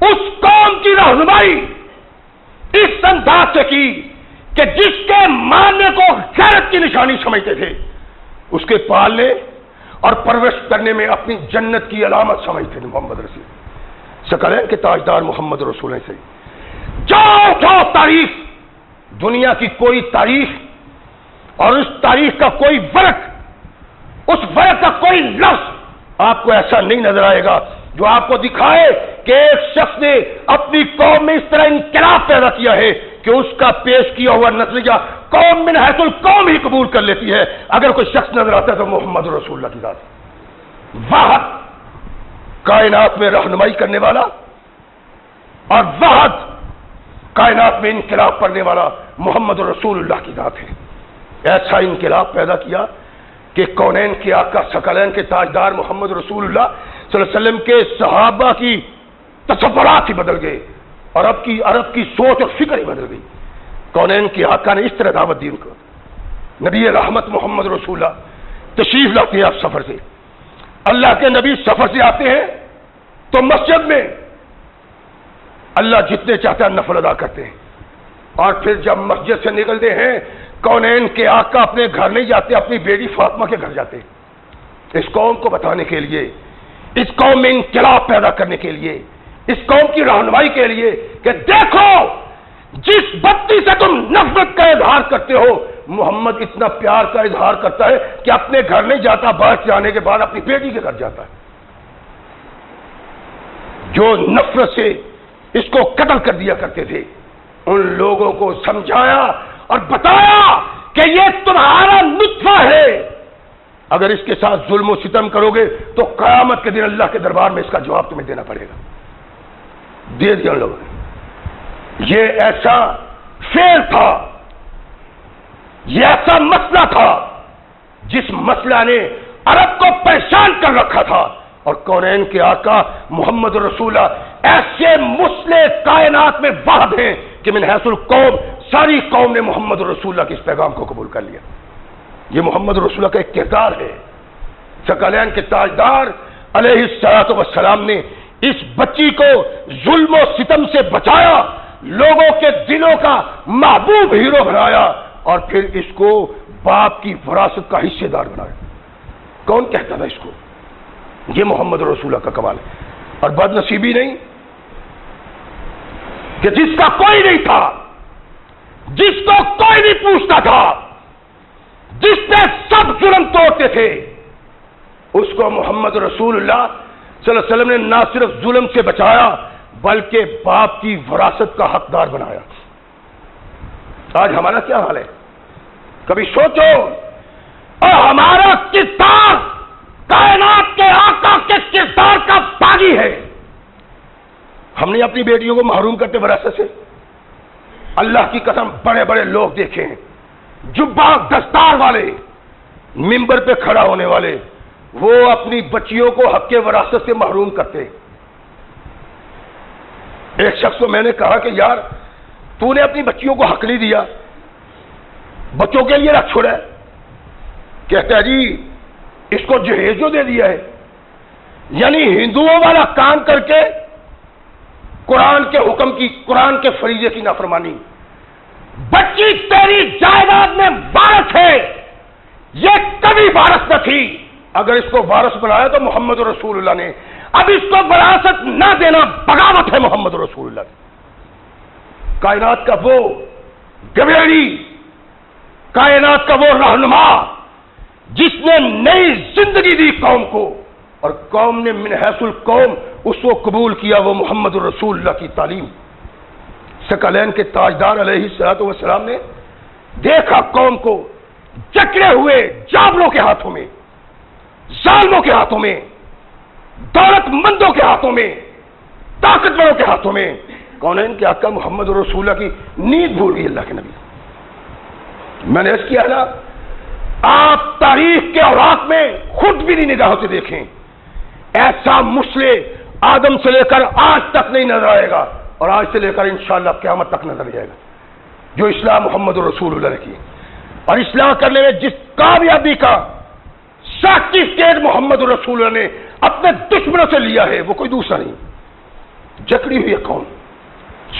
اس قوم کی رہنمائی اس انداز سے کی کہ جس کے ماننے کو غیرت کی نشانی سمجھتے تھے اس کے پالنے اور پرورش کرنے میں اپنی جنت کی علامت سمجھتے تھے۔ محمد رسول ثقلین کے تاجدار محمد رسول سے جاؤ تاریخ، دنیا کی کوئی تاریخ اور اس تاریخ کا کوئی ورق، اس ورق کا کوئی لفظ آپ کو ایسا نہیں نظر آئے گا جو آپ کو دکھائے کہ ایک شخص نے اپنی قوم میں اس طرح انقلاب پیدا کیا ہے کہ اس کا پیش کیا ہوا نظریہ قوم من حیث القوم ہی قبول کر لیتی ہے۔ اگر کوئی شخص نظر آتا ہے تو محمد رسول اللہ کی ذات، واحد کائنات میں رہنمائی کرنے والا اور واحد کائنات میں انقلاب کرنے والا محمد رسول اللہ کی ذات ہے۔ ایسا انقلاب پیدا کیا کہ کونین کے آقا ثقلین کے تاجدار محمد رسول اللہ صلی اللہ علیہ وسلم کے صحابہ کی تصورات ہی بدل گئے اور عرب کی سوچ اور فکر ہی بدل گئی۔ کونین کے آقا نے اس طرح دعوت دی ان کو۔ نبی رحمت محمد رسول اللہ تشریف لاتے ہیں آپ سفر سے، اللہ کے نبی سفر سے آتے ہیں تو مسجد میں اللہ جتنے چاہتا ہے نفل ادا کرتے ہیں، اور پھر جب مسجد سے نکلتے ہیں کونین کے آقا اپنے گھر نہیں جاتے، اپنی بیٹی فاطمہ کے گھر جاتے ہیں، اس قوم کو بتانے کے لیے، اس قوم میں انقلاب پیدا کرنے کے لیے، اس قوم کی رہنمائی کے لیے کہ دیکھو جس بتی سے تم نفرت کا اظہار کرتے ہو محمد اتنا پیار کا اظہار کرتا ہے کہ اپنے گھر نہیں جاتا، باہر جانے کے بعد اپنی بیٹی کے گھر جاتا ہے۔ جو نفرت سے اس کو قتل کر دیا کرتے تھے، ان لوگوں کو سمجھایا اور بتایا کہ یہ تمہارا نطفہ ہے، اگر اس کے ساتھ ظلم و ستم کرو گے تو قیامت کے دن اللہ کے دربار میں اس کا جواب تمہیں دینا پڑے گا۔ دے دیا ان لوگوں نے۔ یہ ایسا فعل تھا، یہ ایسا مسئلہ تھا جس مسئلہ نے عرب کو پریشان کر رکھا تھا، اور کونین کے آقا محمد رسول اللہ ایسے مسلح کائنات میں واحد ہیں کہ من حیث القوم ساری قوم نے محمد رسول اللہ کے اس پیغام کو قبول کر لیا۔ یہ محمد رسول اللہ کا ایک کردار ہے۔ ثقلین کے تاجدار علیہ الصلوۃ والسلام نے اس بچی کو ظلم و ستم سے بچایا، لوگوں کے دلوں کا محبوب ہیرو بنایا، اور پھر اس کو باپ کی وراثت کا حصے دار بنایا۔ کون کہتا تھا اس کو؟ یہ محمد رسول اللہ کا کمال ہے۔ اور بد نصیبی نہیں کہ جس کا کوئی نہیں تھا، جس کو کوئی نہیں پوچھتا تھا، جس پہ سب ظلم توڑتے تھے، اس کو محمد رسول اللہ صلی اللہ علیہ وسلم نے نہ صرف ظلم سے بچایا بلکہ باپ کی وراثت کا حقدار بنایا۔ آج ہمارا کیا حال ہے؟ کبھی سوچو، اور ہمارا کردار کائنات کے آقا کے کردار کا باغی ہے۔ ہم نے اپنی بیٹیوں کو محروم کرتے وراثت سے؟ اللہ کی قسم بڑے بڑے لوگ دیکھے ہیں، جبہ دستار والے، ممبر پہ کھڑا ہونے والے، وہ اپنی بچیوں کو حق کے وراثت سے محروم کرتے۔ ایک شخص کو میں نے کہا کہ یار تو نے اپنی بچیوں کو حق نہیں دیا، بچوں کے لیے رکھ چھوڑا ہے۔ کہتا ہے جی اس کو جہیز جو دے دیا ہے، یعنی ہندوؤں والا کام کر کے قرآن کے حکم کی، قرآن کے فریضے کی نافرمانی۔ بچی تیری جائیداد میں وارث ہے، یہ کبھی وارث نہ تھی، اگر اس کو وارث بنایا تو محمد رسول اللہ نے، اب اس کو وراثت نہ دینا بغاوت ہے محمد رسول اللہ کی۔ کائنات کا وہ گویری، کائنات کا وہ رہنما جس نے نئی زندگی دی قوم کو، اور قوم نے من حیث القوم اس کو قبول کیا، وہ محمد رسول اللہ کی تعلیم۔ ثقلین کے تاجدار علیہ الصلوۃ والسلام نے دیکھا قوم کو جکڑے ہوئے جابروں کے ہاتھوں میں، ظالموں کے ہاتھوں میں، دولت مندوں کے ہاتھوں میں، طاقتوروں کے ہاتھوں میں۔ کونین کے آقا محمد رسول اللہ کی نیند بھول گئی اللہ کے نبی۔ میں نے عرض کیا نا، آپ تاریخ کے اوراق میں خود بھی نہیں نگاہوں سے دیکھیں، ایسا مسلح آدم سے لے کر آج تک نہیں نظر آئے گا، اور آج سے لے کر انشاءاللہ قیامت تک نظر جائے گا، جو اسلام محمد رسول اللہ نے کی۔ اور اصلاح کرنے میں جس کامیابی کا سرٹیفکیٹ محمد رسول اللہ نے اپنے دشمنوں سے لیا ہے وہ کوئی دوسرا نہیں، جکڑی ہوئی قوم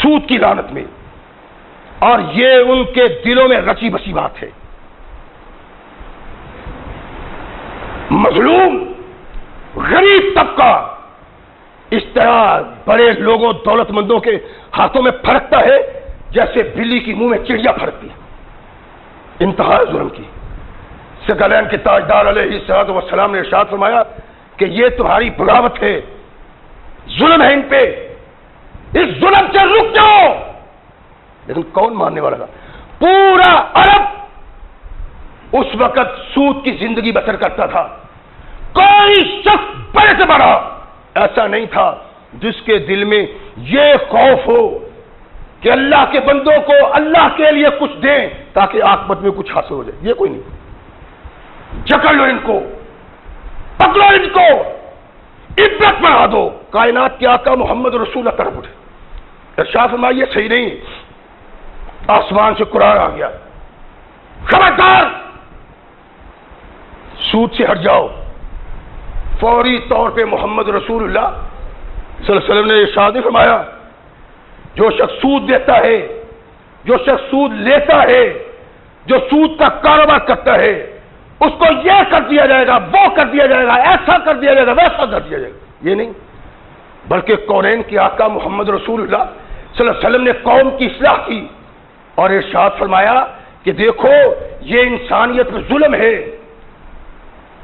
سود کی لعنت میں، اور یہ ان کے دلوں میں رچی بسی بات ہے۔ مظلوم غریب طبقہ اس طرح بڑے لوگوں دولت مندوں کے ہاتھوں میں پھڑکتا ہے جیسے بلی کی منہ میں چڑیا پھڑکتی ہے۔ انتہا ظلم کی۔ ثقلین کے تاجدار علیہ الصلوۃ والسلام نے ارشاد فرمایا کہ یہ تمہاری بغاوت ہے، ظلم ہے ان پہ، اس ظلم سے رک جاؤ۔ لیکن کون ماننے والا تھا؟ پورا عرب اس وقت سود کی زندگی بسر کرتا تھا، کوئی شخص بڑے سے بڑا ایسا نہیں تھا جس کے دل میں یہ خوف ہو کہ اللہ کے بندوں کو اللہ کے لیے کچھ دیں تاکہ عاقبت میں کچھ حاصل ہو جائے۔ یہ کوئی نہیں۔ جکڑ لو ان کو، پکڑو ان کو، عبرت بنا دو۔ کائنات کے آقا محمد رسول اللہ طرف اٹھے، ارشاد فرمایا یہ صحیح نہیں۔ آسمان سے قرآن آ گیا، خبردار سود سے ہٹ جاؤ۔ فوری طور پہ محمد رسول اللہ صلی اللہ علیہ وسلم نے ارشاد فرمایا جو شخص سود دیتا ہے، جو شخص سود لیتا ہے، جو سود کا کاروبار کرتا ہے، اس کو یہ کر دیا جائے گا، وہ کر دیا جائے گا، ایسا کر دیا جائے گا، ویسا کر دیا جائے گا۔ یہ نہیں، بلکہ کونین کے آقا محمد رسول اللہ صلی اللہ علیہ وسلم نے قوم کی اصلاح کی اور ارشاد فرمایا کہ دیکھو یہ انسانیت پر ظلم ہے،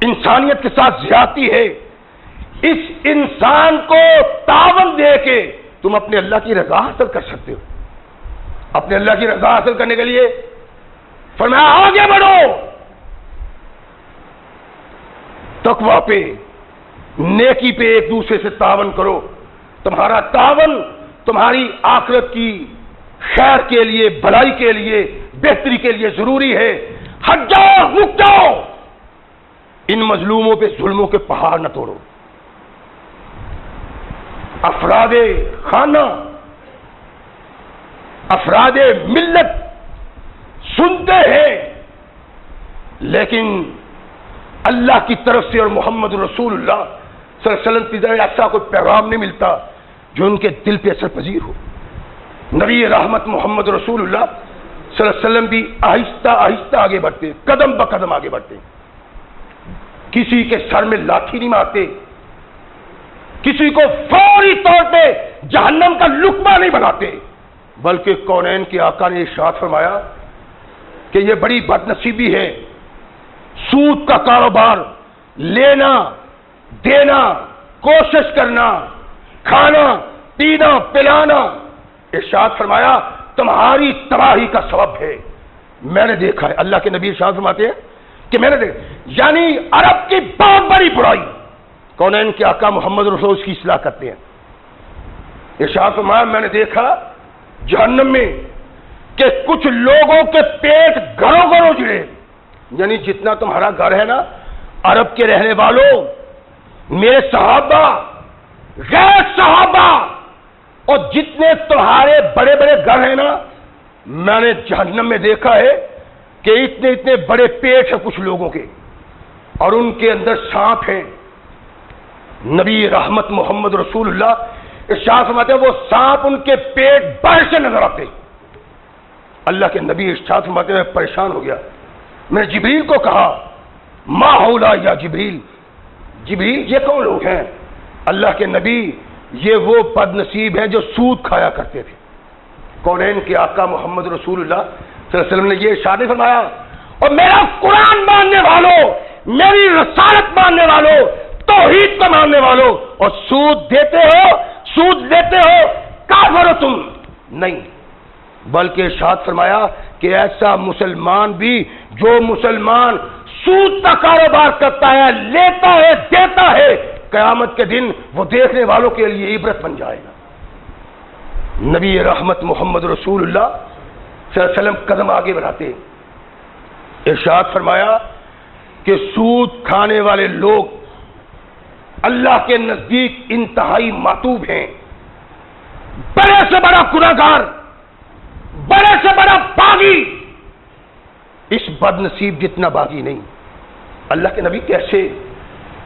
انسانیت کے ساتھ زیادتی ہے، اس انسان کو تعاون دے کے تم اپنے اللہ کی رضا حاصل کر سکتے ہو. اپنے اللہ کی رضا حاصل کرنے کے لیے فرمایا آگے بڑھو، تقویٰ پہ، نیکی پہ ایک دوسرے سے تعاون کرو. تمہارا تعاون تمہاری آخرت کی خیر کے لیے، بھلائی کے لیے، بہتری کے لیے ضروری ہے. ہٹ جاؤ، رک جاؤ، ان مظلوموں پہ ظلموں کے پہاڑ نہ توڑو. افراد خانہ، افراد ملت سنتے ہیں، لیکن اللہ کی طرف سے اور محمد رسول اللہ صلی اللہ علیہ وسلم کی طرف ایسا کوئی پیغام نہیں ملتا جو ان کے دل پہ اثر پذیر ہو. نبی رحمت محمد رسول اللہ صلی اللہ علیہ وسلم بھی آہستہ آہستہ آگے بڑھتے، قدم بقدم آگے بڑھتے. کسی کے سر میں لاٹھی نہیں مارتے، کسی کو فوری طور پہ جہنم کا لقمہ نہیں بناتے، بلکہ کونین کے آقا نے ارشاد فرمایا کہ یہ بڑی بد نصیبی ہے سود کا کاروبار، لینا دینا، کوشش کرنا، کھانا پینا پلانا. ارشاد فرمایا تمہاری تباہی کا سبب ہے. میں نے دیکھا ہے، اللہ کے نبی ارشاد فرماتے ہیں کہ میں نے دیکھا، یعنی عرب کی بہت بڑی برائی کونین کے آقا محمد رسول اس کی اصلاح کرتے ہیں. ارشاد فرمایا میں نے دیکھا جہنم میں کہ کچھ لوگوں کے پیٹ گھروں گھروں اجڑے، یعنی جتنا تمہارا گھر ہے نا، عرب کے رہنے والوں، میرے صحابہ، غیر صحابہ، اور جتنے تمہارے بڑے بڑے گھر ہیں نا، میں نے جہنم میں دیکھا ہے کہ اتنے اتنے بڑے پیٹ ہیں کچھ لوگوں کے، اور ان کے اندر سانپ ہیں. نبی رحمت محمد رسول اللہ ارشاد فرماتے ہیں وہ سانپ ان کے پیٹ باہر سے نظر آتے. اللہ کے نبی ارشاد فرماتے ہیں پریشان ہو گیا. میں نے جبریل کو کہا ما ہولا یا جبریل، جبریل یہ کون لوگ ہیں؟ اللہ کے نبی یہ وہ بد نصیب ہیں جو سود کھایا کرتے تھے. کونین کے آقا محمد رسول اللہ صلی اللہ علیہ وسلم نے یہ ارشاد فرمایا اور میرا قرآن ماننے والوں، میری رسالت ماننے والوں، توحید کو ماننے والوں، اور سود دیتے ہو، سود لیتے ہو، کافر ہو تم نہیں. بلکہ ارشاد فرمایا کہ ایسا مسلمان بھی جو مسلمان سود کا کاروبار کرتا ہے، لیتا ہے، دیتا ہے، قیامت کے دن وہ دیکھنے والوں کے لیے عبرت بن جائے گا. نبی رحمت محمد رسول اللہ صلی اللہ علیہ وسلم قدم آگے بڑھاتے. ارشاد فرمایا کہ سود کھانے والے لوگ اللہ کے نزدیک انتہائی معتوب ہیں، بڑے سے بڑا گنہگار، بڑے سے بڑا باغی اس بد نصیب جتنا باغی نہیں. اللہ کے نبی کیسے؟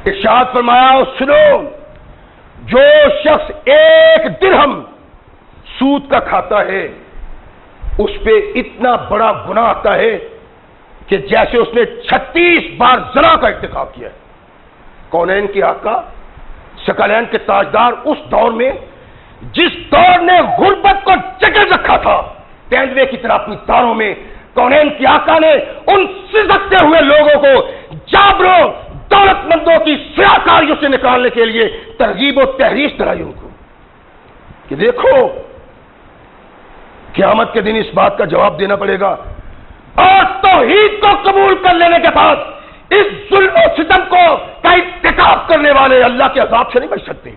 ارشاد فرمایا سنو، جو شخص 1 درہم سود کا کھاتا ہے اس پہ اتنا بڑا گناہ آتا ہے کہ جیسے اس نے 36 بار زنا کا ارتکاب کیا ہے. کونین کے آقا، ثقلین کے تاجدار، اس دور میں جس دور نے غربت کو جکڑ رکھا تھا تیندوے کی طرح اپنی تاروں میں، کونین کے آقا نے ان سسکتے ہوئے لوگوں کو جابروں دولت مندوں کی سیاکاریوں سے نکالنے کے لیے ترغیب و تحریش دلائی ان کو کہ دیکھو قیامت کے دن اس بات کا جواب دینا پڑے گا، اور توحید کو قبول کر لینے کے بعد اس ظلم و ستم کو کا ارتکاب کرنے والے اللہ کے عذاب سے نہیں بچ سکتے.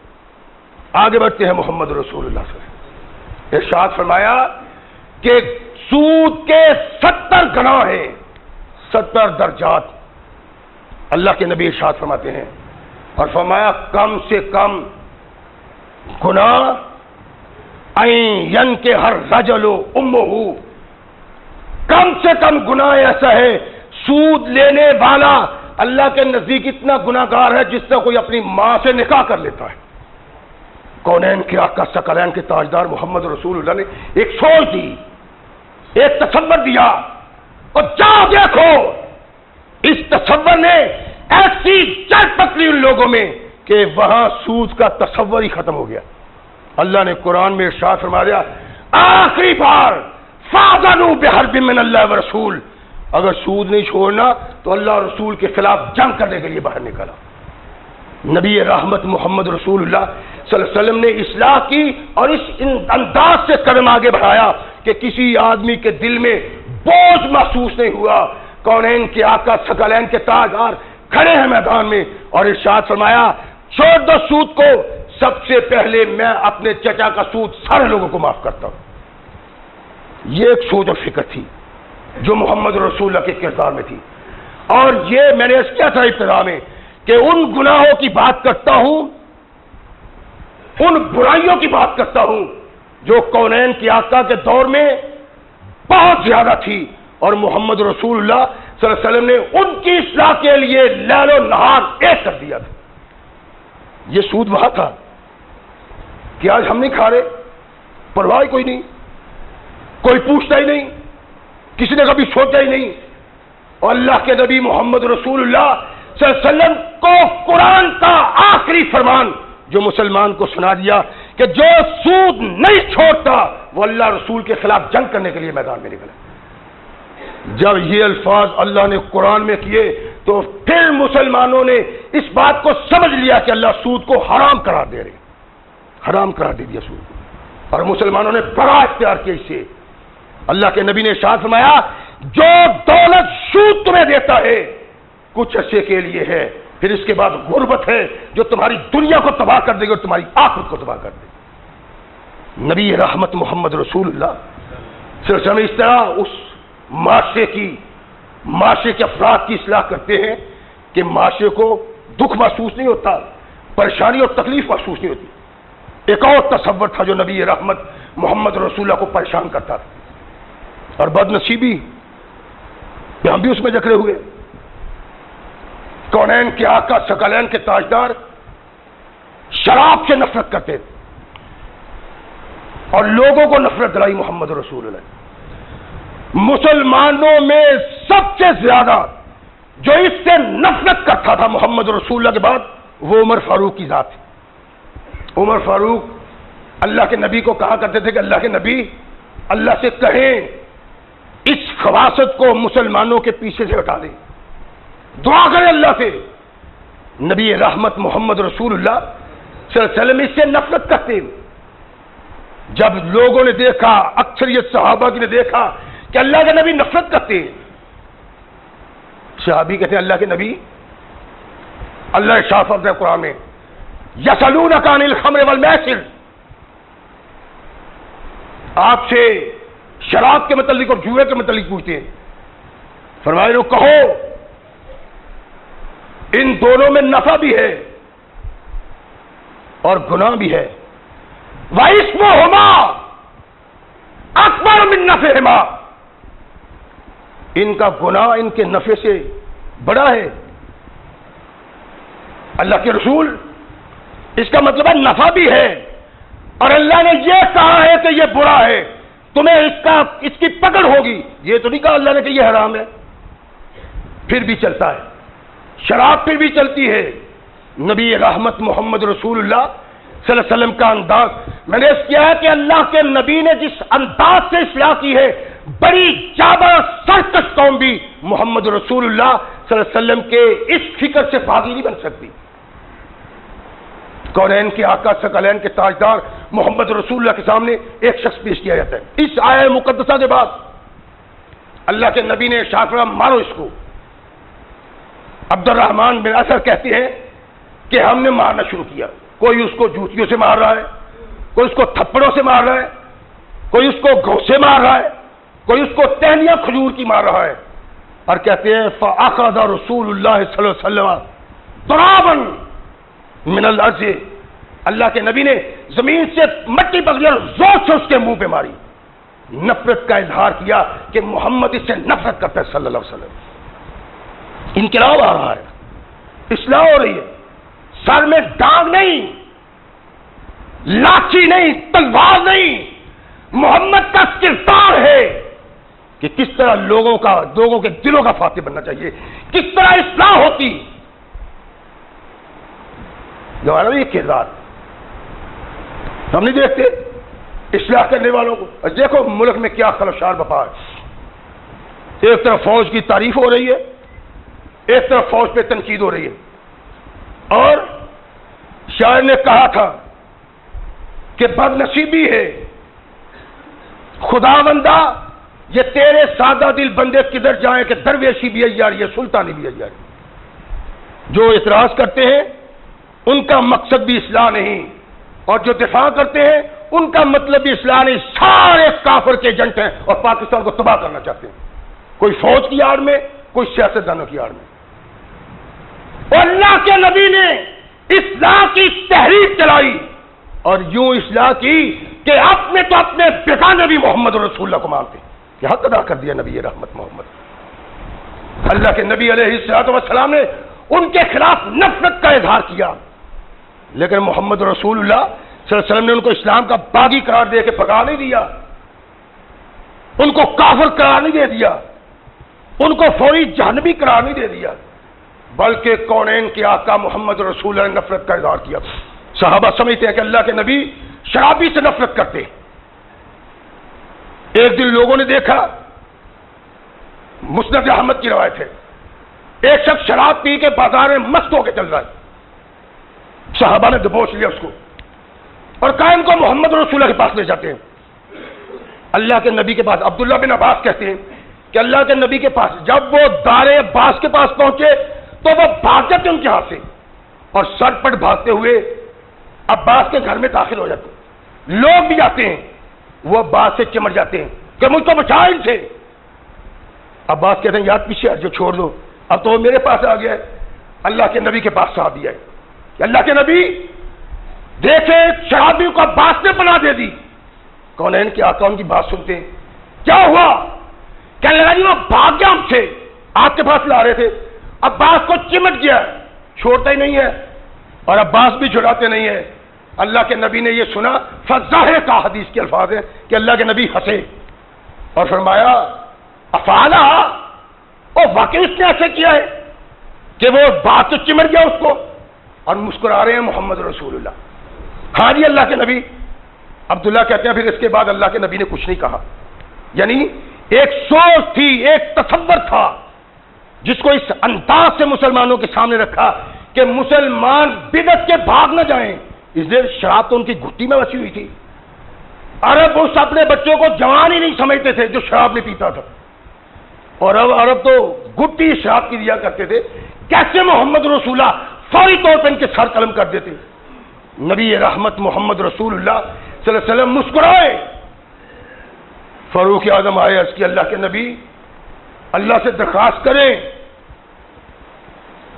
آگے بڑھتے ہیں محمد رسول اللہ صلی اللہ علیہ وسلم. ارشاد فرمایا کہ سود کے 70 گناہ ہیں، 70 درجات. اللہ کے نبی ارشاد فرماتے ہیں اور فرمایا کم سے کم گناہ ین کے ہر رجل امہ، کم سے کم گناہ ایسا ہے سود لینے والا اللہ کے نزدیک اتنا گناہگار ہے جس سے کوئی اپنی ماں سے نکاح کر لیتا ہے. کونین کے آقا ثقلین کے تاجدار محمد رسول اللہ نے ایک سوچ دی، ایک تصور دیا، اور جاؤ دیکھو اس تصور نے ایسی چل پکڑی ان لوگوں میں کہ وہاں سود کا تصور ہی ختم ہو گیا. اللہ نے قرآن میں ارشاد فرما دیا آخری بار فاذنوا بحرب من اللہ ورسول، اگر سود نہیں چھوڑنا تو اللہ اور رسول کے خلاف جنگ کرنے کے لیے باہر نکلا. نبی رحمت محمد رسول اللہ صلی اللہ علیہ وسلم نے اصلاح کی اور اس انداز سے قدم آگے بڑھایا کہ کسی آدمی کے دل میں بوجھ محسوس نہیں ہوا. کونین کے آقا ثقلین کے تاجدار کھڑے ہیں میدان میں اور ارشاد فرمایا چھوڑ دو سود کو, سب سے پہلے میں اپنے چچا کا سود سارے لوگوں کو معاف کرتا ہوں. یہ ایک سوچ اور فکر تھی جو محمد رسول اللہ کے کردار میں تھی. اور یہ میں نے کیا تھا ابتدا میں کہ ان گناہوں کی بات کرتا ہوں, ان برائیوں کی بات کرتا ہوں جو کونین کی آقا کے دور میں بہت زیادہ تھی, اور محمد رسول اللہ صلی اللہ علیہ وسلم نے ان کی اصلاح کے لیے لیل و نہار ایک کر دیا تھا. یہ سود وہاں تھا کہ آج ہم نہیں کھا رہے, پرواہ کوئی نہیں, کوئی پوچھتا ہی نہیں, کسی نے کبھی سوچا ہی نہیں. اور اللہ کے نبی محمد رسول اللہ صلی اللہ علیہ وسلم کو قرآن کا آخری فرمان جو مسلمان کو سنا دیا کہ جو سود نہیں چھوڑتا وہ اللہ رسول کے خلاف جنگ کرنے کے لیے میدان میں نکلا. جب یہ الفاظ اللہ نے قرآن میں کیے تو پھر مسلمانوں نے اس بات کو سمجھ لیا کہ اللہ سود کو حرام قرار دے رہے, حرام قرار دے دیا سود, اور مسلمانوں نے بڑا اختیار کیا اس سے. اللہ کے نبی نے ارشاد فرمایا جو دولت سود تمہیں دیتا ہے کچھ عرصے کے لیے ہے, پھر اس کے بعد غربت ہے جو تمہاری دنیا کو تباہ کر دے گی اور تمہاری آخرت کو تباہ کر دے گی. نبی رحمت محمد رسول اللہ صلی اللہ علیہ وسلم اس طرح اس معاشرے کے افراد کی اصلاح کرتے ہیں کہ معاشرے کو دکھ محسوس نہیں ہوتا, پریشانی اور تکلیف محسوس نہیں ہوتی. ایک اور تصور تھا جو نبی رحمت محمد رسول اللہ کو پریشان کرتا تھا, اور بد نصیبی کہ ہم بھی اس میں جکڑے ہوئے. کونین کے آقا ثقلین کے تاجدار شراب سے نفرت کرتے تھے اور لوگوں کو نفرت دلائی محمد رسول اللہ. مسلمانوں میں سب سے زیادہ جو اس سے نفرت کرتا تھا محمد رسول اللہ کے بعد وہ عمر فاروق کی ذات تھی. عمر فاروق اللہ کے نبی کو کہا کرتے تھے کہ اللہ کے نبی اللہ سے کہیں اس خواصت کو مسلمانوں کے پیچھے سے ہٹا دیں, دعا کریں اللہ سے. نبی رحمت محمد رسول اللہ صلی اللہ علیہ وسلم اس سے نفرت کرتے. جب لوگوں نے دیکھا, اکثریت صحابہ کی نے دیکھا کہ اللہ کے نبی نفرت کرتے ہیں, صحابی کہتے ہیں اللہ کے نبی, اللہ ارشاد فرماتا ہے قرآن میں یسألونک عن الخمر والمیسر, آپ سے شراب کے متعلق اور جوئے کے متعلق پوچھتے ہیں. فرمایا لو کہو ان دونوں میں نفع بھی ہے اور گناہ بھی ہے. وَإِثْمُهُمَا أَكْبَرُ مِن نَفْعِهِمَا, ان کا گناہ ان کے نفع سے بڑا ہے. اللہ کے رسول اس کا مطلب ہے نفع بھی ہے, اور اللہ نے یہ کہا ہے کہ یہ برا ہے, تمہیں اس کی پکڑ ہوگی. یہ تو نہیں کہا اللہ نے کہ یہ حرام ہے. پھر بھی چلتا ہے, شراب پھر بھی چلتی ہے. نبی رحمت محمد رسول اللہ صلی اللہ علیہ وسلم کا انداز میں نے اس کیا ہے کہ اللہ کے نبی نے جس انداز سے اصلاح کی ہے, بڑی جابر سرکش قوم بھی محمد رسول اللہ صلی اللہ علیہ وسلم کے اس فکر سے باغی نہیں بن سکتی. کونین کے آقا ثقلین کے تاجدار محمد رسول اللہ کے سامنے ایک شخص پیش کیا جاتا ہے. اس آیہ مقدسہ کے بعد اللہ کے نبی نے ارشاد فرمایا مارو اس کو. عبد الرحمن بن اثر کہتے ہیں کہ ہم نے مارنا شروع کیا. کوئی اس کو جوتیوں سے مار رہا ہے, کوئی اس کو تھپڑوں سے مار رہا ہے, کوئی اس کو گھوسے مار رہا ہے, کوئی اس کو ٹہنیاں کھجور کی مار رہا ہے. اور کہتے ہیں فَأَخَذَ رسول اللہ صلی اللہ علیہ وسلم تُرَابًا مِنَ الْأَرْضِ, اللہ کے نبی نے زمین سے مٹی پکڑی اور زور سے اس کے منہ پہ ماری. نفرت کا اظہار کیا کہ محمد اس سے نفرت کرتا ہے صلی اللہ علیہ وسلم. انقلاب آ رہا ہے, اصلاح ہو رہی ہے. سر میں ڈانگ نہیں, لاٹھی نہیں, تلوار نہیں, محمد کا کردار ہے کہ کس طرح لوگوں کے دلوں کا فاتح بننا چاہیے, کس طرح اصلاح ہوتی. یہ کردار ہم نہیں دیکھتے اصلاح کرنے والوں کو. دیکھو ملک میں کیا خلفشار بپا ہے. ایک طرف فوج کی تعریف ہو رہی ہے, ایک طرف فوج پہ تنقید ہو رہی ہے, اور شاعر نے کہا تھا کہ بد نصیبی ہے خداوندہ یہ تیرے سادہ دل بندے کدھر جائیں کہ درویشی بھی عیاری ہے سلطانی بھی عیاری. جو اعتراض کرتے ہیں ان کا مقصد بھی اصلاح نہیں، اور جو دفاع کرتے ہیں ان کا مطلب بھی اصلاح نہیں. سارے کافر کے ایجنٹ ہیں اور پاکستان کو تباہ کرنا چاہتے ہیں، کوئی فوج کی آڑ میں، کوئی سیاستدانوں کی آڑ میں. اور اللہ کے نبی نے اصلاح کی تحریک چلائی اور یوں اصلاح کی کہ آپ نے تو اپنے بیگانے بھی محمد رسول اللہ کو مانتے، یہ حق ادا کر دیا نبی رحمت محمد. اللہ کے نبی علیہ الصلوۃ والسلام نے ان کے خلاف نفرت کا اظہار کیا، لیکن محمد رسول اللہ صلی اللہ علیہ وسلم نے ان کو اسلام کا باغی قرار دے کے بھگا نہیں دیا، ان کو کافر قرار نہیں دے دیا، ان کو فوری جہنمی قرار نہیں دے دیا، بلکہ کونین کے آقا محمد رسول اللہ نے نفرت کا اظہار کیا. صحابہ سمجھتے ہیں کہ اللہ کے نبی شرابی سے نفرت کرتے. ایک دن لوگوں نے دیکھا، مسند احمد کی روایت ہے، ایک شخص شراب پی کے بازار میں مست ہو کے چل رہا ہے. صحابہ نے دبوچ لیا اس کو اور کہا ان کو محمد رسول اللہ کے پاس لے جاتے ہیں. اللہ کے نبی کے پاس عبداللہ بن عباس کہتے ہیں کہ اللہ کے نبی کے پاس جب وہ دار عباس کے پاس پہنچے تو وہ بھاگ جاتے ان کے ہاتھ سے اور سر پٹ بھاگتے ہوئے عباس کے گھر میں داخل ہو جاتے. لوگ بھی آتے ہیں، وہ عباس سے چمٹ جاتے ہیں کہ مجھ کو بچا ان سے. عباس کہتے ہیں یاد پیچھے جو چھوڑ دو، اب تو وہ میرے پاس آ گیا ہے. اللہ کے نبی کے پاس صحابی آئے کہ اللہ کے نبی دیکھے شرابیوں کو عباس نے پناہ دے دی. کونین کے آقا ان کی بات سنتے ہیں. کیا ہوا؟ کہنے لگا جی وہ بھاگ گیا ہم سے، آپ کے پاس لا رہے تھے، عباس کو چمٹ گیا، چھوڑتا ہی نہیں ہے اور عباس بھی چھڑاتے نہیں ہے. اللہ کے نبی نے یہ سنا، فظاہر کا حدیث کے الفاظ ہیں کہ اللہ کے نبی ہنسے اور فرمایا افعالا، اور واقعی اس نے ایسے کیا ہے کہ وہ بات تو چمٹ گیا اس کو، اور مسکرا رہے ہیں محمد رسول اللہ. ہاں جی اللہ کے نبی. عبداللہ کہتے ہیں پھر اس کے بعد اللہ کے نبی نے کچھ نہیں کہا. یعنی ایک سوچ تھی، ایک تصور تھا جس کو اس انداز سے مسلمانوں کے سامنے رکھا کہ مسلمان بدعت کے بھاگ نہ جائیں. اس لیے شراب تو ان کی گھٹی میں بچی ہوئی تھی. عرب اس اپنے بچوں کو جوان ہی نہیں سمجھتے تھے جو شراب نہیں پیتا تھا، اور اب عرب تو گھٹی شراب کی دیا کرتے تھے. کیسے محمد رسول اللہ فوری طور پہ ان کے سر قلم کر دیتے. نبی رحمت محمد رسول اللہ صلی اللہ علیہ وسلم مسکرائے. فاروق اعظم آئے، عرض کی اللہ کے نبی اللہ سے درخواست کریں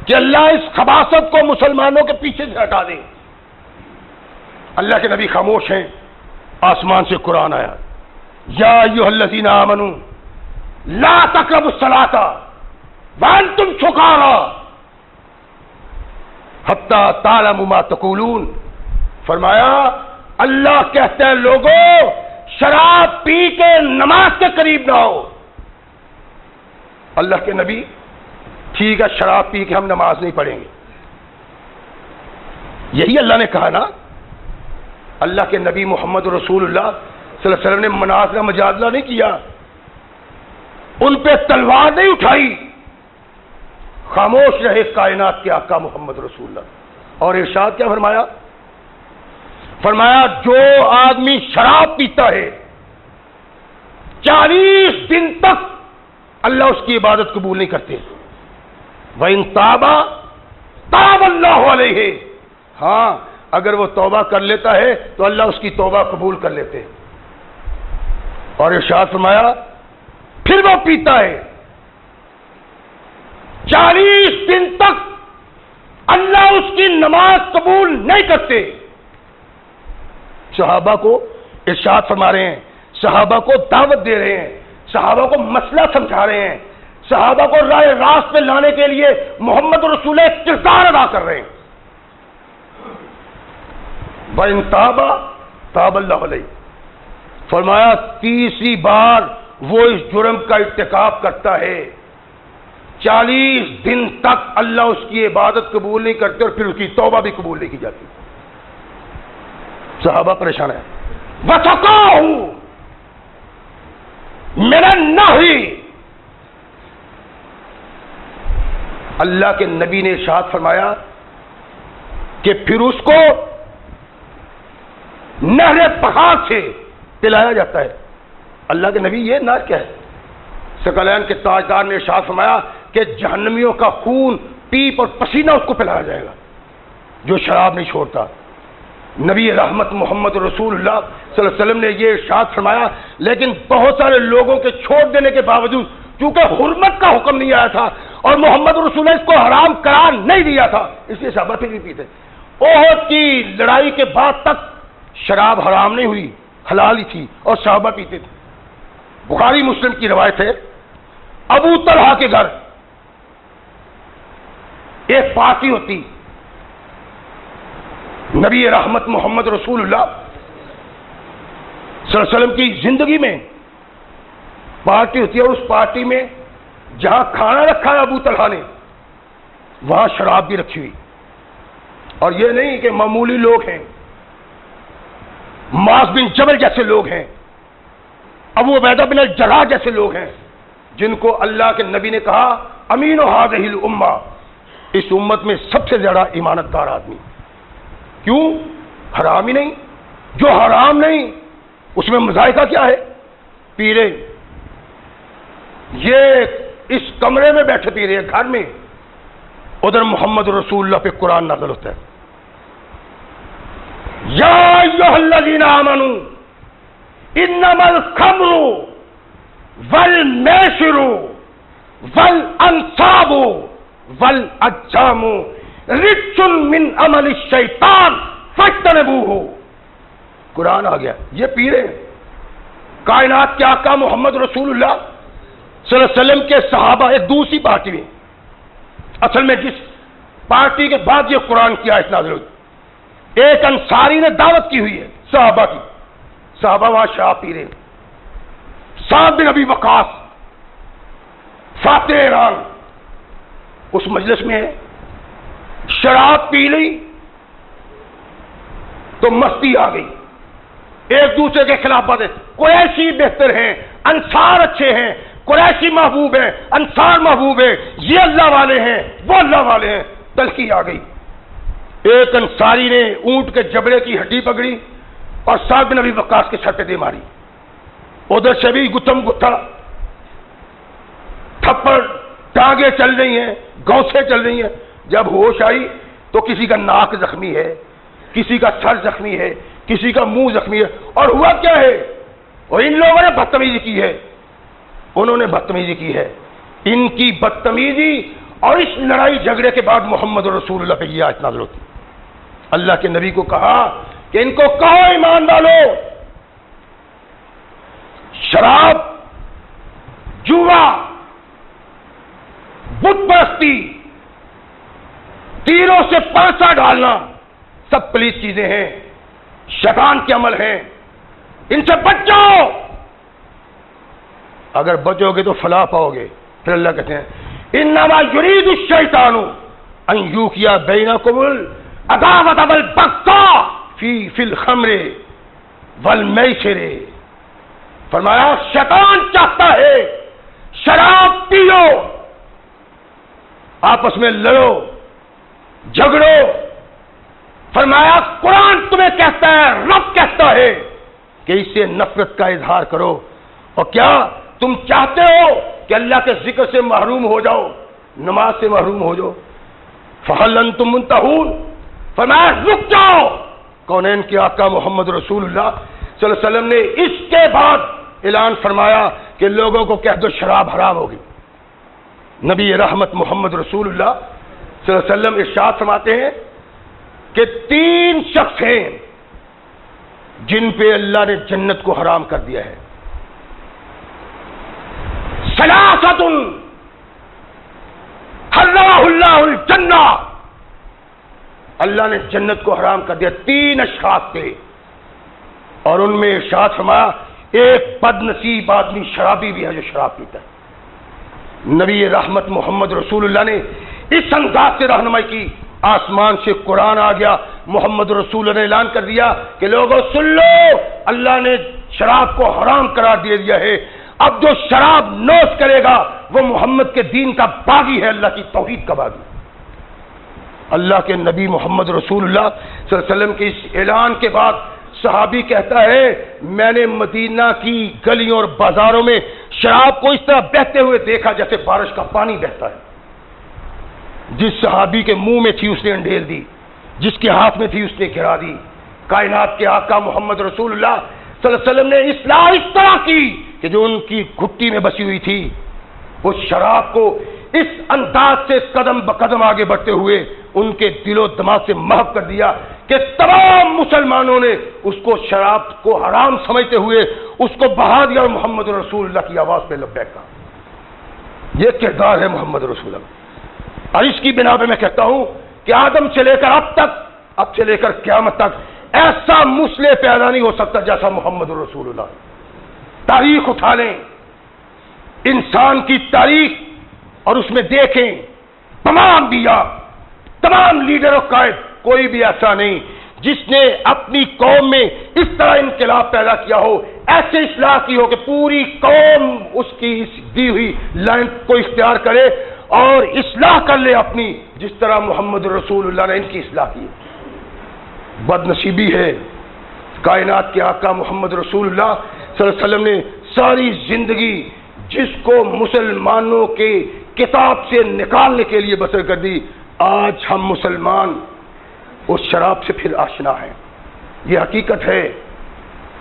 کہ اللہ اس خباثت کو مسلمانوں کے پیچھے سے ہٹا دے. اللہ کے نبی خاموش ہیں. آسمان سے قرآن آیا، یا ایھا الذین آمنوا لا تقربوا الصلاۃ وانتم سکارى حتی تعلموا ما تقولون. فرمایا اللہ کہتے ہیں لوگوں شراب پی کے نماز کے قریب نہ ہو. اللہ کے نبی ٹھیک ہے شراب پی کے ہم نماز نہیں پڑھیں گے، یہی اللہ نے کہا نا. اللہ کے نبی محمد رسول اللہ صلی اللہ علیہ وسلم نے مناظرہ مجادلہ نہیں کیا، ان پہ تلوار نہیں اٹھائی، خاموش رہے کائنات کے آقا محمد رسول اللہ. اور ارشاد کیا فرمایا؟ فرمایا جو آدمی شراب پیتا ہے 40 دن تک اللہ اس کی عبادت قبول نہیں کرتے. وَإِن تَابَ تَابَ اللَّهُ عَلَيْهِ. ہاں اگر وہ توبہ کر لیتا ہے تو اللہ اس کی توبہ قبول کر لیتے. اور ارشاد فرمایا پھر وہ پیتا ہے 40 دن تک اللہ اس کی نماز قبول نہیں کرتے. صحابہ کو ارشاد فرما رہے ہیں، صحابہ کو دعوت دے رہے ہیں، صحابہ کو مسئلہ سمجھا رہے ہیں، صحابہ کو راہ راست پہ لانے کے لیے محمد رسول ایک کردار ادا کر رہے ہیں. وَإِن تَابَ تَابَ اللَّهُ عَلَيْهِ. فرمایا تیسری بار وہ اس جرم کا ارتکاب کرتا ہے 40 دن تک اللہ اس کی عبادت قبول نہیں کرتے اور پھر اس کی توبہ بھی قبول نہیں کی جاتی. صحابہ پریشان ہے. وَسَقَاهُ مِنَ النَّهْرِ. اللہ کے نبی نے ارشاد فرمایا کہ پھر اس کو نہر پہاڑ سے پلایا جاتا ہے۔ اللہ کے نبی یہ نار کیا ہے؟ ثقلین کے تاجدار نے ارشاد فرمایا کہ جہنمیوں کا خون، پیپ اور پسینہ اس کو پلایا جائے گا جو شراب نہیں چھوڑتا۔ نبی رحمت محمد رسول اللہ صلی اللہ علیہ وسلم نے یہ ارشاد فرمایا، لیکن بہت سارے لوگوں کے چھوڑ دینے کے باوجود چونکہ حرمت کا حکم نہیں آیا تھا اور محمد رسول نے اس کو حرام قرار نہیں دیا تھا، اس لیے صحابہ پھر بھی پیتے۔ احد کی لڑائی کے بعد تک شراب حرام نہیں ہوئی، حلال ہی تھی اور صحابہ پیتے تھے۔ بخاری مسلم کی روایت ہے، ابو طلحہ کے گھر ایک پارٹی ہوتی، نبی رحمت محمد رسول اللہ صلی اللہ علیہ وسلم کی زندگی میں پارٹی ہوتی ہے، اور اس پارٹی میں جہاں کھانا رکھا ہے ابو طلحہ نے وہاں شراب بھی رکھی ہوئی، اور یہ نہیں کہ معمولی لوگ ہیں، معاذ بن جبل جیسے لوگ ہیں، ابو عبیدہ بن الجراح جیسے لوگ ہیں، جن کو اللہ کے نبی نے کہا امین هذه الامہ، اس امت میں سب سے زیادہ ایمانت دار آدمی۔ کیوں؟ حرام ہی نہیں، جو حرام نہیں اس میں مذائقہ کیا ہے؟ پی رہے، یہ اس کمرے میں بیٹھے پی رہے، گھر میں، ادھر محمد رسول اللہ پہ قرآن نازل ہوتا ہے، یا ایھا الذین آمنوا انما الخمر والمیسر والانصاب والازلام رجس من عمل الشیطان فاجتنبوہ۔ قرآن آ گیا، یہ پی رہے ہیں۔ کائنات کے آقا محمد رسول اللہ صلی اللہ علیہ وسلم کے صحابہ ایک دوسری پارٹی میں، اصل میں جس پارٹی کے بعد یہ قرآن کی آیت نازل ہوئی، ایک انصاری نے دعوت کی ہوئی ہے صحابہ کی، صحابہ وہاں شراب پی رہے ہیں۔ سعد بن ابی وقاص فاتح ایران اس مجلس میں ہے، شراب پی لی تو مستی آ گئی، ایک دوسرے کے خلاف باتیں، قریشی بہتر ہیں، انصار اچھے ہیں، قریشی محبوب ہیں، انصار محبوب ہیں، یہ اللہ والے ہیں، وہ اللہ والے ہیں، تلخی آ گئی۔ ایک انصاری نے اونٹ کے جبڑے کی ہڈی پکڑی اور سعد بن ابی وقاص کے سر پہ دے ماری، ادھر سے بھی گتم گتھا، تھپڑ، ٹانگیں چل رہی ہیں، گوسیں چل رہی ہیں۔ جب ہوش آئی تو کسی کا ناک زخمی ہے، کسی کا سر زخمی ہے، کسی کا منہ زخمی ہے، اور ہوا کیا ہے؟ اور ان لوگوں نے بدتمیزی کی ہے، انہوں نے بدتمیزی کی ہے۔ ان کی بدتمیزی اور اس لڑائی جھگڑے کے بعد محمد رسول اللہ پہ یہ آیت نازل ہوتی۔ اللہ کے نبی کو کہا کہ ان کو کہو ایمان والو، شراب، جوا، بت پرستی، تیروں سے پانسا ڈالنا، سب پلیت چیزیں ہیں، شیطان کے عمل ہیں، ان سے بچ جاؤ۔ اگر بچو گے تو فلاح پاؤ گے۔ پھر اللہ کہتے ہیں انما یرید الشیطان ان یوقع بینکم العداوۃ والبغضاء فی الخمر والمیسر۔ فرمایا شیطان چاہتا ہے شراب پیو، آپس میں لڑو، جھگڑو۔ فرمایا قرآن تمہیں کہتا ہے، رب کہتا ہے کہ اس سے نفرت کا اظہار کرو، اور کیا تم چاہتے ہو کہ اللہ کے ذکر سے محروم ہو جاؤ، نماز سے محروم ہو جاؤ؟ فہل انتم منتہون، فرمایا رک جاؤ۔ کونین کے آقا محمد رسول اللہ صلی اللہ علیہ وسلم نے اس کے بعد اعلان فرمایا کہ لوگوں کو کہہ دو شراب حرام ہوگی۔ نبی رحمت محمد رسول اللہ صلی اللہ علیہ وسلم ارشاد فرماتے ہیں کہ 3 شخص ہیں جن پہ اللہ نے جنت کو حرام کر دیا ہے۔ ثلاثۃ حرمہ اللہ الجنہ، اللہ نے جنت کو حرام کر دیا 3 اشخاص پہ، اور ان میں ارشاد فرمایا ایک بد نصیب آدمی شرابی بھی ہے جو شراب پیتا ہے۔ نبی رحمت محمد رسول اللہ نے اس انداز سے رہنمائی کی، آسمان سے قرآن آ گیا، محمد رسول اللہ نے اعلان کر دیا کہ لوگوں سن لو، اللہ نے شراب کو حرام قرار دے دیا ہے۔ اب جو شراب نوش کرے گا وہ محمد کے دین کا باغی ہے، اللہ کی توحید کا باغی۔ اللہ کے نبی محمد رسول اللہ صلی اللہ علیہ وسلم کے اس اعلان کے بعد صحابی کہتا ہے میں نے مدینہ کی گلیوں اور بازاروں میں شراب کو اس طرح بہتے ہوئے دیکھا جیسے بارش کا پانی بہتا ہے۔ جس صحابی کے منہ میں تھی اس نے انڈیل دی، جس کے ہاتھ میں تھی اس نے گرا دی۔ کائنات کے آقا محمد رسول اللہ صلی اللہ علیہ وسلم نے اصلاح اس طرح کی کہ جو ان کی گھٹی میں بسی ہوئی تھی وہ شراب کو اس انداز سے قدم بقدم آگے بڑھتے ہوئے ان کے دل و دماغ سے محو کر دیا کہ تمام مسلمانوں نے اس کو شراب کو حرام سمجھتے ہوئے اس کو بہا دیا اور محمد رسول اللہ کی آواز پہ لبیک کہا۔ یہ کردار ہے محمد رسول اللہ۔ اور اس کی بنا پہ میں کہتا ہوں کہ آدم سے لے کر اب سے لے کر قیامت تک ایسا مسلح پیدا نہیں ہو سکتا جیسا محمد رسول اللہ۔ تاریخ اٹھا لیں، انسان کی تاریخ، اور اس میں دیکھیں تمام انبیاء، تمام لیڈر و قائد، کوئی بھی ایسا نہیں جس نے اپنی قوم میں اس طرح انقلاب پیدا کیا ہو، ایسے اصلاح کی ہو کہ پوری قوم اس کی اس دی ہوئی لائن کو اختیار کرے اور اصلاح کر لے اپنی، جس طرح محمد رسول اللہ نے ان کی اصلاح کی۔ بد نصیبی ہے کائنات کے آقا محمد رسول اللہ صلی اللہ علیہ وسلم نے ساری زندگی جس کو مسلمانوں کے کتاب سے نکالنے کے لیے بسر کر دی، آج ہم مسلمان اس شراب سے پھر آشنا ہیں۔ یہ حقیقت ہے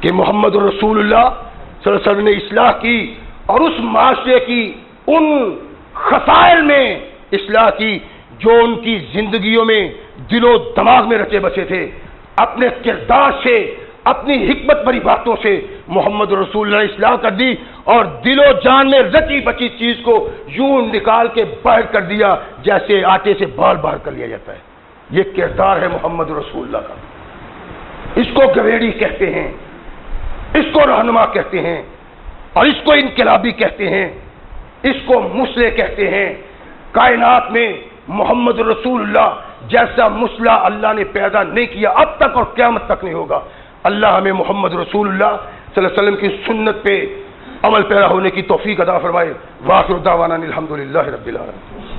کہ محمد رسول اللہ صلی اللہ علیہ وسلم نے اصلاح کی اور اس معاشرے کی ان خسائل میں اصلاح کی جو ان کی زندگیوں میں دل و دماغ میں رچے بسے تھے۔ اپنے کردار سے، اپنی حکمت بری باتوں سے محمد رسول اللہ نے اصلاح کر دی اور دل و جان میں رچی بچی چیز کو یوں نکال کے باہر کر دیا جیسے آٹے سے بال باہر کر لیا جاتا ہے۔ یہ کردار ہے محمد رسول اللہ کا۔ اس کو گویڑی کہتے ہیں، اس کو رہنما کہتے ہیں، اور اس کو انقلابی کہتے ہیں، اس کو مسلح کہتے ہیں۔ کائنات میں محمد رسول اللہ جیسا مسلح اللہ نے پیدا نہیں کیا، اب تک اور قیامت تک نہیں ہوگا۔ اللہ ہمیں محمد رسول اللہ صلی اللہ علیہ وسلم کی سنت پہ عمل پیرا ہونے کی توفیق عطا فرمائے۔ وآخر دعوانا الحمدللہ رب العالمین۔